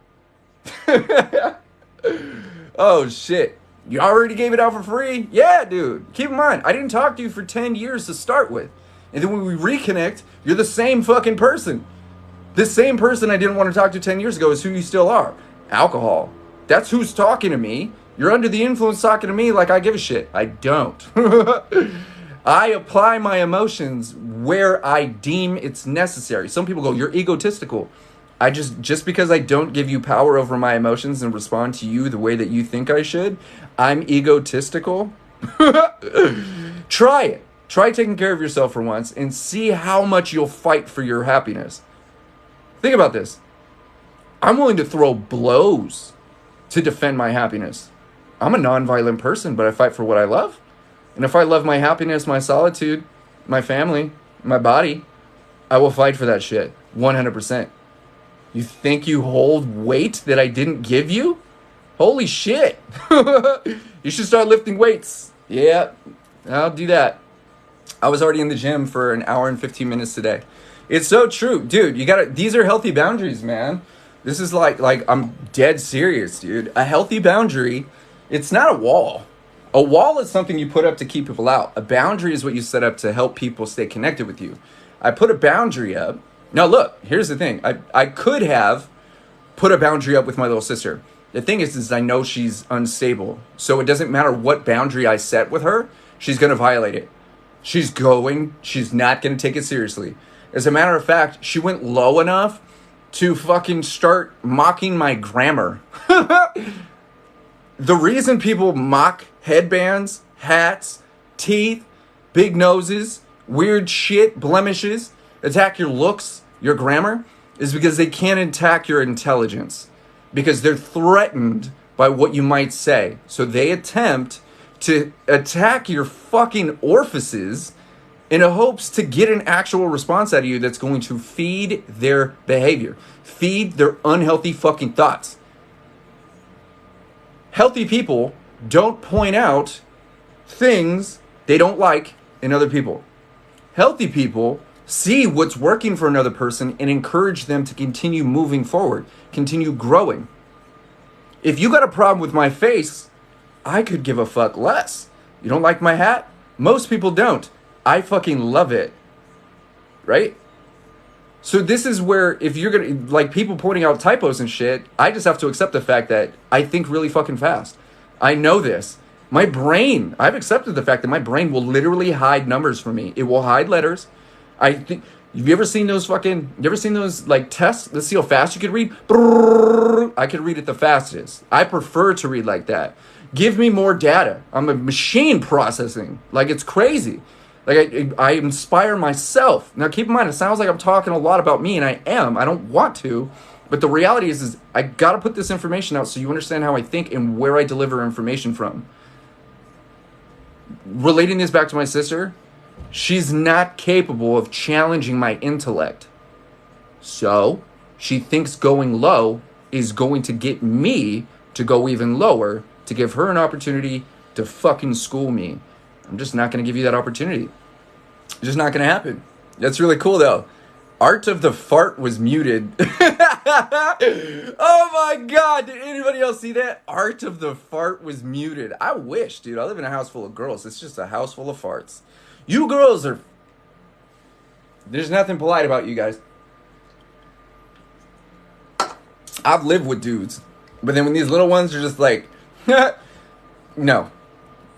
Oh shit. You already gave it out for free? Yeah, dude. Keep in mind, I didn't talk to you for 10 years to start with. And then when we reconnect, you're the same fucking person. The same person I didn't want to talk to 10 years ago is who you still are. Alcohol. That's who's talking to me. You're under the influence talking to me like I give a shit. I don't. I apply my emotions where I deem it's necessary. Some people go, you're egotistical. I just because I don't give you power over my emotions and respond to you the way that you think I should, I'm egotistical. Try it. Try taking care of yourself for once and see how much you'll fight for your happiness. Think about this. I'm willing to throw blows to defend my happiness. I'm a non-violent person, but I fight for what I love. And if I love my happiness, my solitude, my family, my body, I will fight for that shit 100%. You think you hold weight that I didn't give you? Holy shit. You should start lifting weights. Yeah, I'll do that. I was already in the gym for an hour and 15 minutes today. It's so true. Dude, these are healthy boundaries, man. This is like I'm dead serious, dude. A healthy boundary, it's not a wall. A wall is something you put up to keep people out. A boundary is what you set up to help people stay connected with you. I put a boundary up. Now look, here's the thing. I could have put a boundary up with my little sister. The thing is I know she's unstable. So it doesn't matter what boundary I set with her, she's going to violate it. She's not going to take it seriously. As a matter of fact, she went low enough to fucking start mocking my grammar. The reason people mock headbands, hats, teeth, big noses, weird shit, blemishes, attack your looks, your grammar, is because they can't attack your intelligence. Because they're threatened by what you might say. So they attempt to attack your fucking orifices in a hopes to get an actual response out of you that's going to feed their behavior, feed their unhealthy fucking thoughts. Healthy people don't point out things they don't like in other people. Healthy people see what's working for another person and encourage them to continue moving forward, continue growing. If you got a problem with my face, I could give a fuck less. You don't like my hat? Most people don't. I fucking love it. Right? So this is where if you're going to, like people pointing out typos and shit, I just have to accept the fact that I think really fucking fast. I know this. My brain, I've accepted the fact that my brain will literally hide numbers from me. It will hide letters. I think, have you ever seen those like tests? Let's see how fast you could read. I could read it the fastest. I prefer to read like that. Give me more data. I'm a machine processing. Like, it's crazy. Like, I inspire myself. Now, keep in mind, it sounds like I'm talking a lot about me, and I am. I don't want to. But the reality is I got to put this information out so you understand how I think and where I deliver information from. Relating this back to my sister, she's not capable of challenging my intellect. So, she thinks going low is going to get me to go even lower to give her an opportunity to fucking school me. I'm just not going to give you that opportunity. It's just not going to happen. That's really cool, though. Art of the Fart was muted. Oh my God, did anybody else see that? Art of the Fart was muted. I wish, dude. I live in a house full of girls. It's just a house full of farts. You girls are... There's nothing polite about you guys. I've lived with dudes. But then when these little ones are just like... No.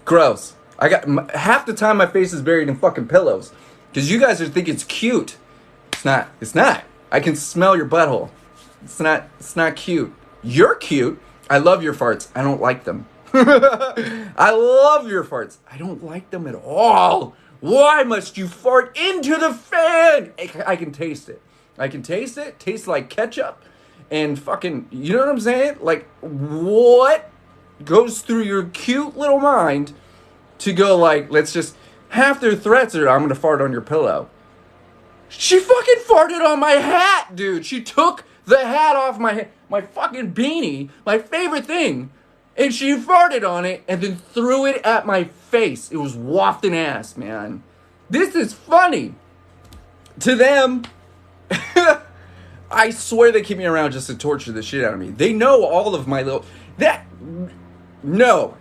Gross. I got... Half the time my face is buried in fucking pillows. Because you guys think it's cute. It's not. I can smell your butthole. It's not cute. You're cute. I love your farts. I don't like them. I love your farts. I don't like them at all. Why must you fart into the fan? I can taste it. I can taste it. Tastes like ketchup. And fucking, you know what I'm saying? Like, what goes through your cute little mind to go like, let's just, half their threats are, I'm going to fart on your pillow. She fucking farted on my hat, dude. She took the hat off my fucking beanie, my favorite thing, and she farted on it and then threw it at my face. It was wafting ass, man. This is funny. To them, I swear they keep me around just to torture the shit out of me. They know all of my little... No.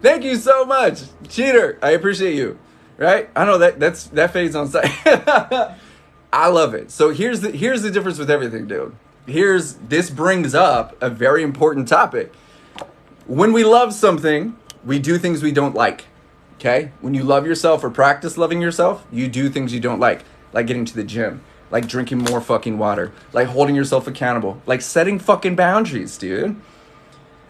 Thank you so much. Cheater, I appreciate you. Right? I know that fades on sight. I love it. So here's the difference with everything, dude. This brings up a very important topic. When we love something, we do things we don't like. Okay? When you love yourself or practice loving yourself, you do things you don't like getting to the gym, like drinking more fucking water, like holding yourself accountable, like setting fucking boundaries, dude.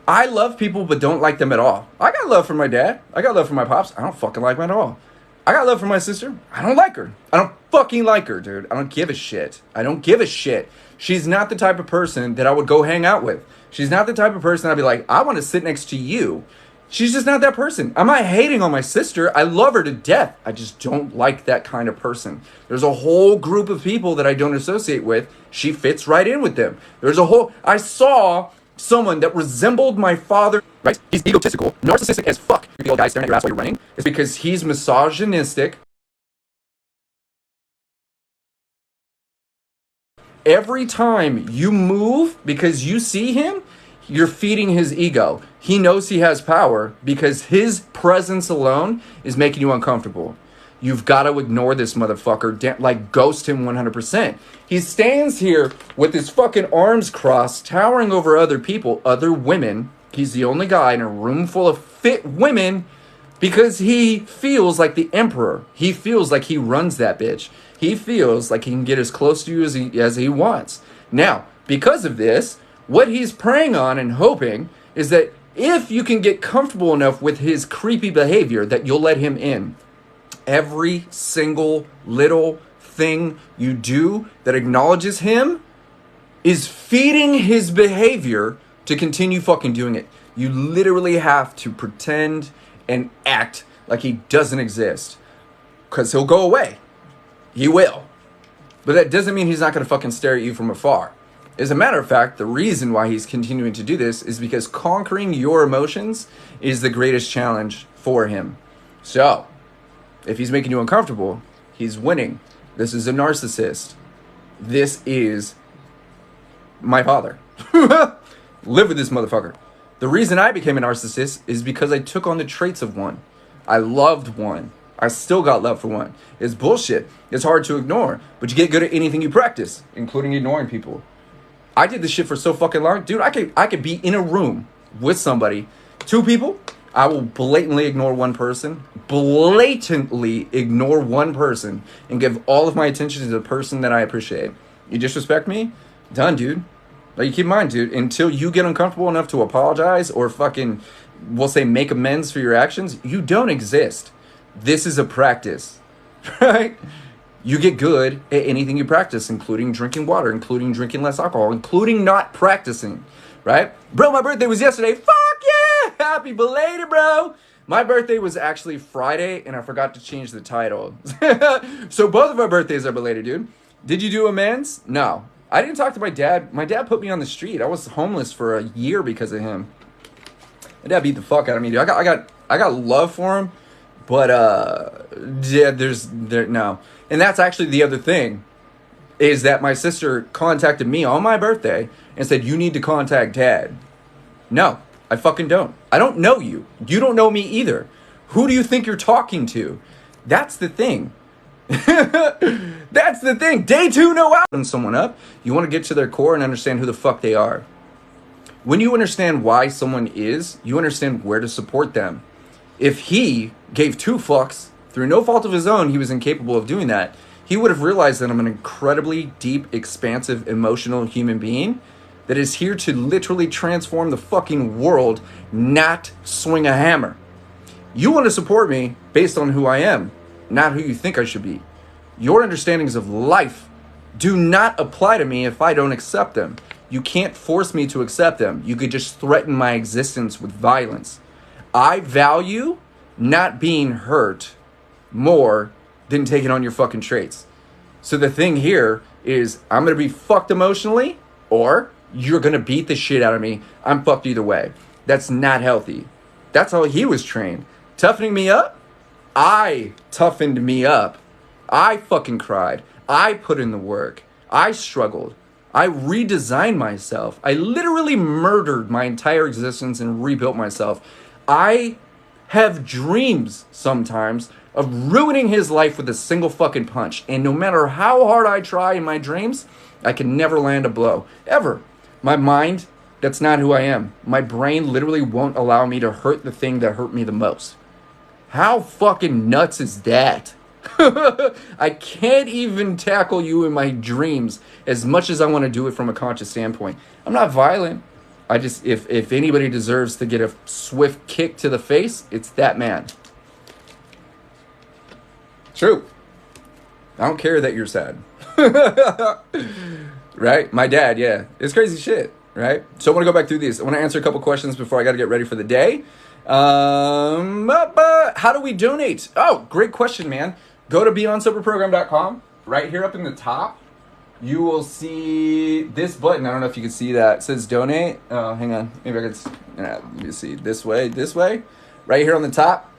I love people but don't like them at all. I got love for my dad. I got love for my pops. I don't fucking like them at all. I got love for my sister. I don't like her. I don't fucking like her, dude. I don't give a shit. I don't give a shit. She's not the type of person that I would go hang out with. She's not the type of person I'd be like, I want to sit next to you. She's just not that person. I'm not hating on my sister. I love her to death. I just don't like that kind of person. There's a whole group of people that I don't associate with. She fits right in with them. I saw someone that resembled my father, right? He's egotistical, narcissistic as fuck. The old guy staring at your ass while you're running. It's because he's misogynistic. Every time you move because you see him, you're feeding his ego. He knows he has power because his presence alone is making you uncomfortable. You've got to ignore this motherfucker. Like, ghost him 100%. He stands here with his fucking arms crossed, towering over other people, other women. He's the only guy in a room full of fit women because he feels like the emperor. He feels like he runs that bitch. He feels like he can get as close to you as he wants. Now, because of this, what he's preying on and hoping is that if you can get comfortable enough with his creepy behavior that you'll let him in. Every single little thing you do that acknowledges him is feeding his behavior to continue fucking doing it. You literally have to pretend and act like he doesn't exist. Because he'll go away. He will. But that doesn't mean he's not going to fucking stare at you from afar. As a matter of fact, the reason why he's continuing to do this is because conquering your emotions is the greatest challenge for him. So, if he's making you uncomfortable, he's winning. This is a narcissist. This is my father. Live with this motherfucker. The reason I became a narcissist is because I took on the traits of one. I loved one. I still got love for one. It's bullshit. It's hard to ignore. But you get good at anything you practice, including ignoring people. I did this shit for so fucking long. Dude, I could be in a room with somebody 2 people, I will blatantly ignore one person. Blatantly ignore one person and give all of my attention to the person that I appreciate. You disrespect me? Done, dude. Like, you keep in mind, dude, until you get uncomfortable enough to apologize or fucking, we'll say, make amends for your actions, you don't exist. This is a practice, right? You get good at anything you practice, including drinking water, including drinking less alcohol, including not practicing, right? Bro, my birthday was yesterday. Fuck yeah! Happy belated, bro! My birthday was actually Friday, and I forgot to change the title. So both of our birthdays are belated, dude. Did you do amends? No. I didn't talk to my dad. My dad put me on the street. I was homeless for a year because of him. My dad beat the fuck out of me, dude. I got love for him, but yeah, no. And that's actually the other thing, is that my sister contacted me on my birthday and said, you need to contact Dad. No, I fucking don't. I don't know you. You don't know me either. Who do you think you're talking to? That's the thing. That's the thing. Day 2, no out. Someone up, you want to get to their core and understand who the fuck they are. When you understand why someone is, you understand where to support them. If he gave 2 fucks, through no fault of his own, he was incapable of doing that, he would have realized that I'm an incredibly deep, expansive, emotional human being that is here to literally transform the fucking world, not swing a hammer. You want to support me based on who I am, not who you think I should be. Your understandings of life do not apply to me if I don't accept them. You can't force me to accept them. You could just threaten my existence with violence. I value not being hurt more than taking on your fucking traits. So the thing here is, I'm going to be fucked emotionally, or you're going to beat the shit out of me. I'm fucked either way. That's not healthy. That's how he was trained. Toughening me up? I toughened me up. I fucking cried. I put in the work. I struggled. I redesigned myself. I literally murdered my entire existence and rebuilt myself. I have dreams sometimes of ruining his life with a single fucking punch. And no matter how hard I try in my dreams, I can never land a blow. Ever. My mind, that's not who I am. My brain literally won't allow me to hurt the thing that hurt me the most. How fucking nuts is that? I can't even tackle you in my dreams as much as I want to do it from a conscious standpoint. I'm not violent. I just, if anybody deserves to get a swift kick to the face, it's that man. True. I don't care that you're sad. Right? My dad, yeah. It's crazy shit, right? So I want to go back through these. I want to answer a couple questions before I got to get ready for the day. How do we donate? Oh, great question, man. Go to beyondsoberprogram.com. Right here up in the top, you will see this button. I don't know if you can see that. It says donate. Oh, hang on. Maybe I could, let me see. This way. Right here on the top,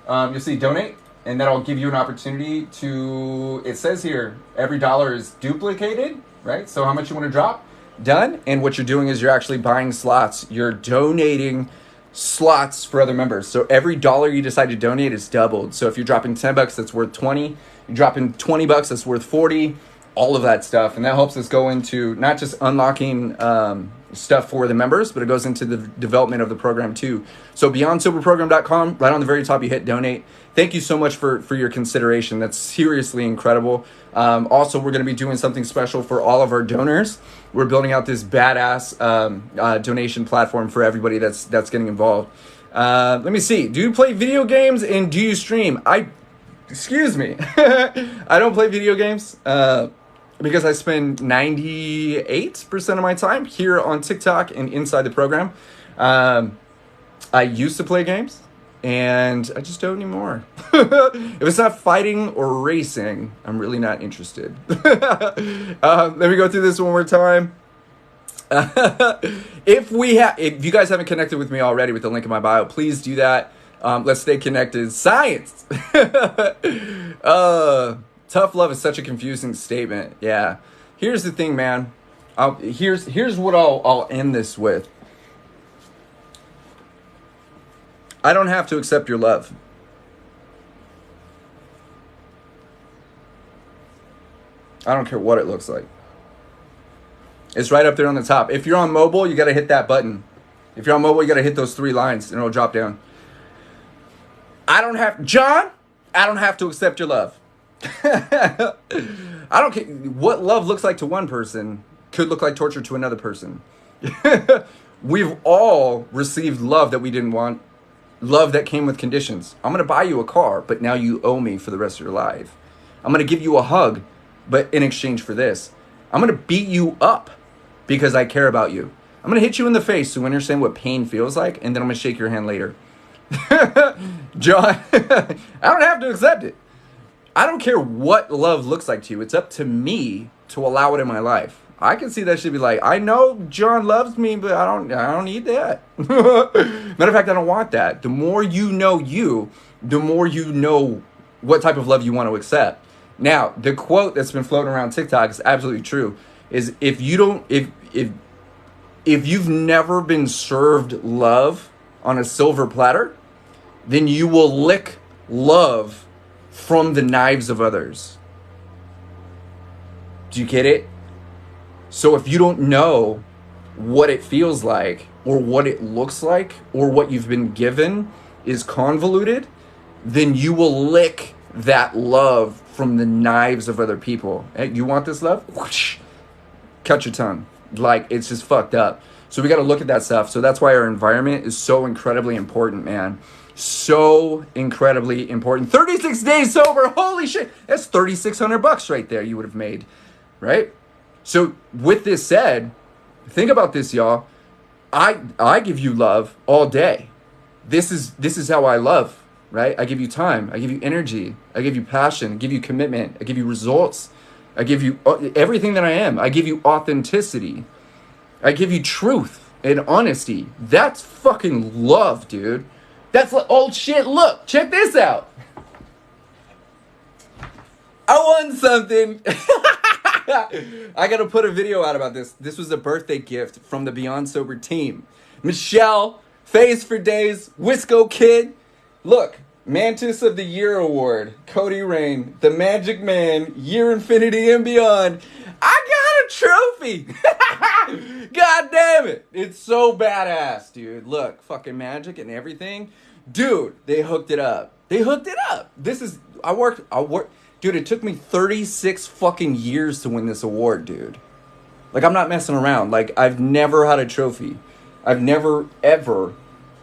you'll see donate. And that'll give you an opportunity to, it says here, every dollar is duplicated, right? So how much you want to drop, done. And what you're doing is you're actually buying slots. You're donating slots for other members. So every dollar you decide to donate is doubled. So if you're dropping $10, that's worth 20. You're dropping $20, that's worth 40. All of that stuff. And that helps us go into not just unlocking stuff for the members, but it goes into the development of the program too. So beyondsoberprogram.com, right on the very top, you hit donate. Thank you so much for your consideration. That's seriously incredible. Also, we're going to be doing something special for all of our donors. We're building out this badass donation platform for everybody that's getting involved. Let me see. Do you play video games and do you stream? Excuse me. I don't play video games because I spend 98% of my time here on TikTok and inside the program. I used to play games. And I just don't anymore. If it's not fighting or racing, I'm really not interested. Let me go through this one more time. If you guys haven't connected with me already with the link in my bio, please do that. Let's stay connected. Science. Tough love is such a confusing statement. Yeah. Here's the thing, man. Here's what I'll end this with. I don't have to accept your love. I don't care what it looks like. It's right up there on the top. If you're on mobile, you got to hit that button. If you're on mobile, you got to hit those 3 lines and it'll drop down. I don't have to accept your love. I don't care what love looks like to one person could look like torture to another person. We've all received love that we didn't want, love that came with conditions. I'm going to buy you a car, but now you owe me for the rest of your life. I'm going to give you a hug, but in exchange for this, I'm going to beat you up because I care about you. I'm going to hit you in the face so when you're saying what pain feels like, and then I'm going to shake your hand later. John, I don't have to accept it. I don't care what love looks like to you. It's up to me to allow it in my life. I can see that shit be like, I know John loves me, but I don't need that. Matter of fact, I don't want that. The more you know you, the more you know what type of love you want to accept. Now, the quote that's been floating around TikTok is absolutely true. Is if you've never been served love on a silver platter, then you will lick love from the knives of others. Do you get it? So if you don't know what it feels like or what it looks like or what you've been given is convoluted, then you will lick that love from the knives of other people. Hey, you want this love? Whoosh. Cut your tongue. Like, it's just fucked up. So we got to look at that stuff. So that's why our environment is so incredibly important, man. So incredibly important. 36 days sober. Holy shit. That's $3,600 right there you would have made, right? So with this said, think about this, y'all. I give you love all day. This is how I love, right? I give you time. I give you energy. I give you passion. I give you commitment. I give you results. I give you everything that I am. I give you authenticity. I give you truth and honesty. That's fucking love, dude. That's like, oh shit, look, check this out. I won something. I gotta put a video out about this. This was a birthday gift from the Beyond Sober team. Michelle, Phase for Days, Wisco Kid. Look, Mantis of the Year Award, Kohdi Rayne, the Magic Man, Year Infinity and Beyond. I got a trophy. God damn it. It's so badass, dude. Look, fucking magic and everything. Dude, they hooked it up. I worked. Dude, it took me 36 fucking years to win this award, dude. Like, I'm not messing around. Like, I've never had a trophy. I've never, ever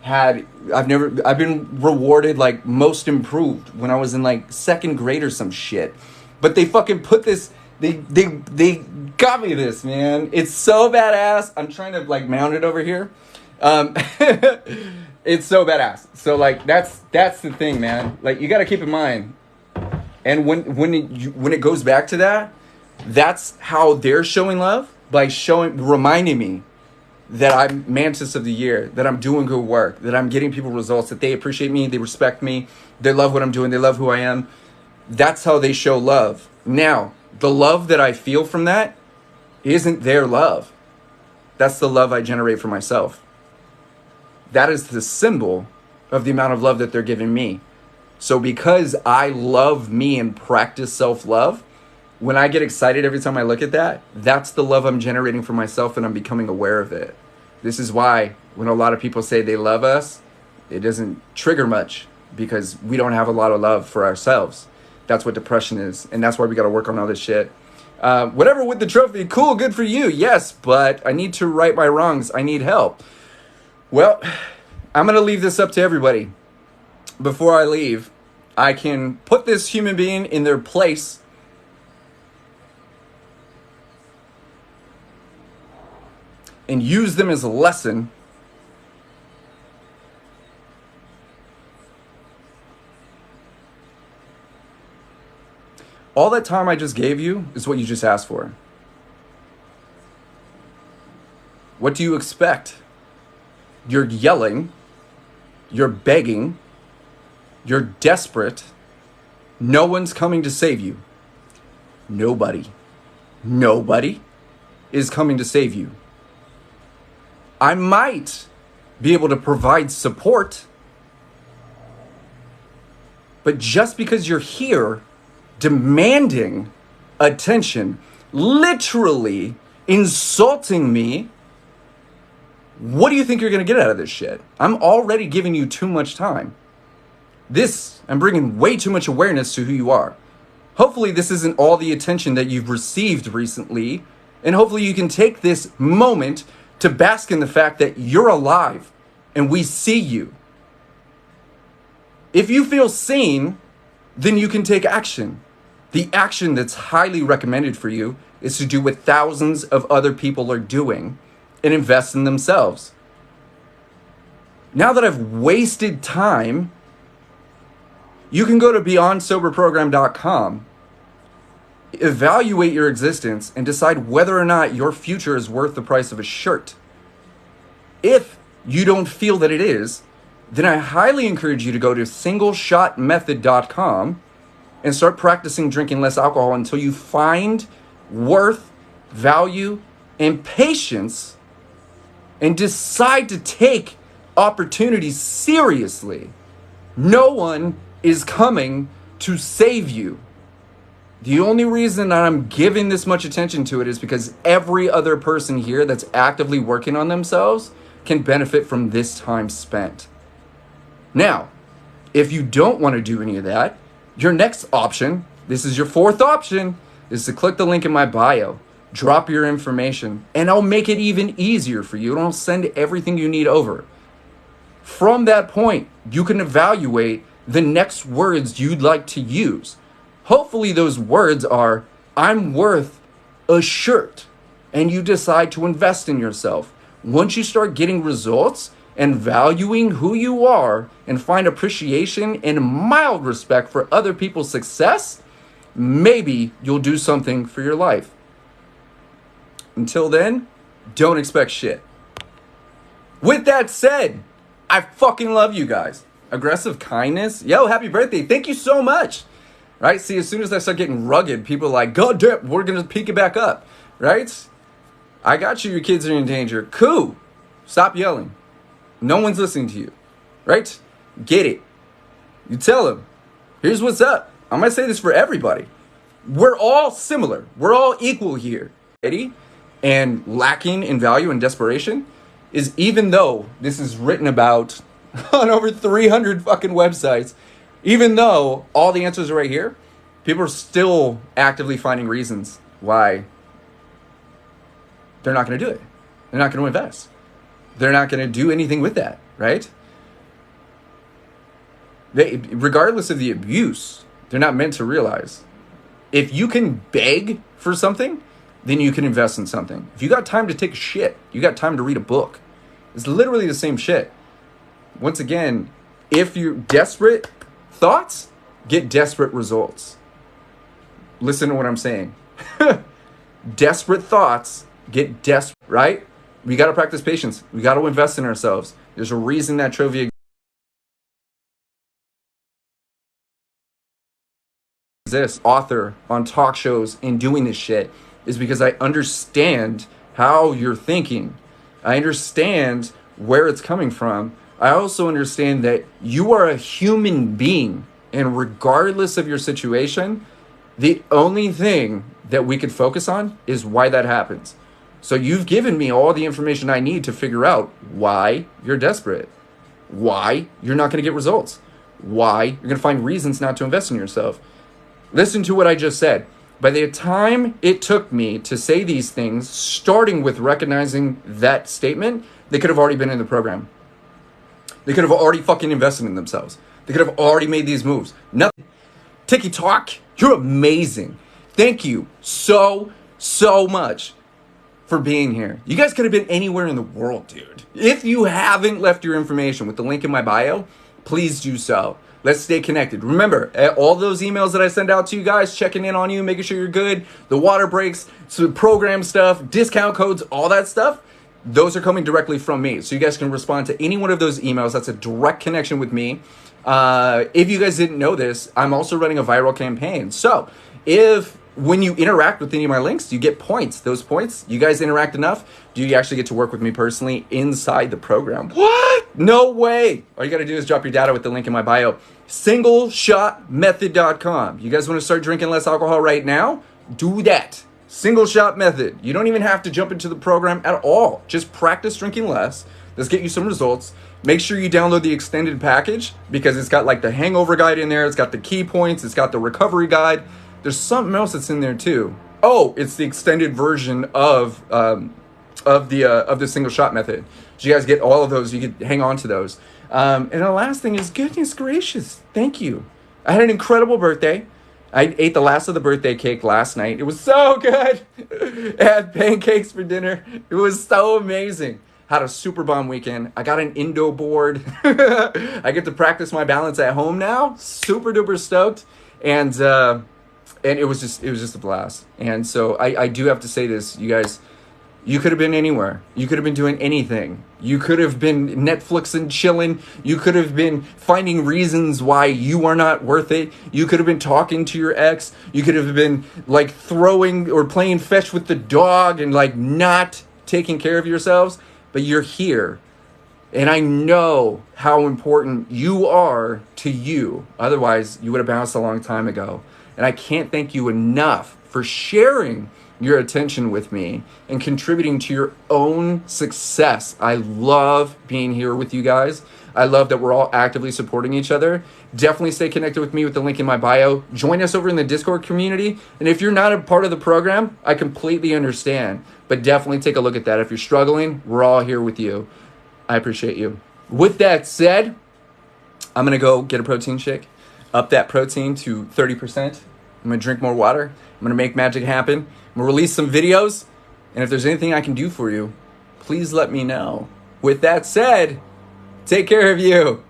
I've been rewarded, like, most improved when I was in, like, 2nd grade or some shit. But they fucking put this, they got me this, man. It's so badass. I'm trying to, like, mount it over here. It's so badass. So, like, that's the thing, man. Like, you got to keep in mind. And when it goes back to that, that's how they're showing love, by reminding me that I'm Mantis of the Year, that I'm doing good work, that I'm getting people results, that they appreciate me, they respect me, they love what I'm doing, they love who I am. That's how they show love. Now, the love that I feel from that isn't their love. That's the love I generate for myself. That is the symbol of the amount of love that they're giving me. So because I love me and practice self-love, when I get excited every time I look at that, that's the love I'm generating for myself, and I'm becoming aware of it. This is why when a lot of people say they love us, it doesn't trigger much, because we don't have a lot of love for ourselves. That's what depression is, and that's why we got to work on all this shit. Whatever with the trophy, cool, good for you, yes, but I need to right my wrongs. I need help. Well, I'm going to leave this up to everybody. Before I leave, I can put this human being in their place and use them as a lesson all that time I just gave you is what you just asked for. What do you expect? You're yelling, you're begging, you're desperate. No one's coming to save you. Nobody is coming to save you. I might be able to provide support, but just because you're here demanding attention, literally insulting me, What do you think you're going to get out of this shit? I'm already giving you too much time. I'm bringing way too much awareness to who you are. Hopefully this isn't all the attention that you've received recently, and hopefully you can take this moment to bask in the fact that you're alive and we see you. If you feel seen, then you can take action. The action that's highly recommended for you is to do what thousands of other people are doing and invest in themselves. Now that I've wasted time, you can go to beyondsoberprogram.com, evaluate your existence, and decide whether or not your future is worth the price of a shirt. If you don't feel that it is, then I highly encourage you to go to singleshotmethod.com and start practicing drinking less alcohol until you find worth, value, and patience, and decide to take opportunities seriously. No one is coming to save you. The only reason that I'm giving this much attention to it is because every other person here that's actively working on themselves can benefit from this time spent. Now, if you don't want to do any of that, your next option, this is your fourth option, is to click the link in my bio, drop your information, and I'll make it even easier for you, and I'll send everything you need over. From that point, you can evaluate the next words you'd like to use. Hopefully those words are, I'm worth a shirt, and you decide to invest in yourself. Once you start getting results and valuing who you are and find appreciation and mild respect for other people's success, maybe you'll do something for your life. Until then, don't expect shit. With that said, I fucking love you guys. Aggressive kindness. Yo, happy birthday. Thank you so much. Right? See, as soon as I start getting rugged, people are like, God damn, we're going to pick it back up. Right? I got you. Your kids are in danger. Cool. Stop yelling. No one's listening to you. Right? Get it. You tell them, here's what's up. I'm going to say this for everybody. We're all similar. We're all equal here. And lacking in value and desperation is, even though this is written about on over 300 fucking websites, even though all the answers are right here, people are still actively finding reasons why they're not going to do it. They're not going to invest. They're not going to do anything with that, right? Regardless of the abuse, they're not meant to realize. If you can beg for something, then you can invest in something. If you got time to take a shit, you got time to read a book. It's literally the same shit. Once again, if you're desperate, thoughts get desperate results. Listen to what I'm saying. Desperate thoughts get desperate, right? We got to practice patience. We got to invest in ourselves. There's a reason that trivia exists. Author on talk shows and doing this shit is because I understand how you're thinking. I understand where it's coming from. I also understand that you are a human being, and regardless of your situation, the only thing that we could focus on is why that happens. So you've given me all the information I need to figure out why you're desperate, why you're not going to get results, why you're going to find reasons not to invest in yourself. Listen to what I just said. By the time it took me to say these things, starting with recognizing that statement, they could have already been in the program. They could have already fucking invested in themselves. They could have already made these moves. Nothing. Tiki Talk, you're amazing. Thank you so much for being here. You guys could have been anywhere in the world, dude. If you haven't left your information with the link in my bio, please do so. Let's stay connected. Remember, all those emails that I send out to you guys, checking in on you, making sure you're good, the water breaks, some program stuff, discount codes, all that stuff, those are coming directly from me. So you guys can respond to any one of those emails. That's a direct connection with me. If you guys didn't know this, I'm also running a viral campaign. So when you interact with any of my links, you get points. Those points, you guys interact enough, do you actually get to work with me personally inside the program? What? No way. All you got to do is drop your data with the link in my bio. Singleshotmethod.com. You guys want to start drinking less alcohol right now? Do that. Single shot method. You don't even have to jump into the program at all. Just practice drinking less. Let's get you some results. Make sure you download the extended package because it's got like the hangover guide in there. It's got the key points. It's got the recovery guide. There's something else that's in there too. Oh, it's the extended version of the single shot method. So you guys get all of those. You can hang on to those. And the last thing is, goodness gracious, thank you. I had an incredible birthday. I ate the last of the birthday cake last night. It was so good. I had pancakes for dinner. It was so amazing. Had a super bomb weekend. I got an Indo board. I get to practice my balance at home now. Super duper stoked. And it was just a blast. And so I do have to say this, you guys. You could have been anywhere. You could have been doing anything. You could have been Netflix and chilling. You could have been finding reasons why you are not worth it. You could have been talking to your ex. You could have been like throwing or playing fetch with the dog and like not taking care of yourselves. But you're here. And I know how important you are to you. Otherwise, you would have bounced a long time ago. And I can't thank you enough for sharing your attention with me and contributing to your own success. I love being here with you guys. I love that we're all actively supporting each other. Definitely stay connected with me with the link in my bio. Join us over in the Discord community. And if you're not a part of the program, I completely understand. But definitely take a look at that. If you're struggling, we're all here with you. I appreciate you. With that said, I'm going to go get a protein shake. Up that protein to 30%. I'm going to drink more water. I'm going to make magic happen. I'm going to release some videos. And if there's anything I can do for you, please let me know. With that said, take care of you.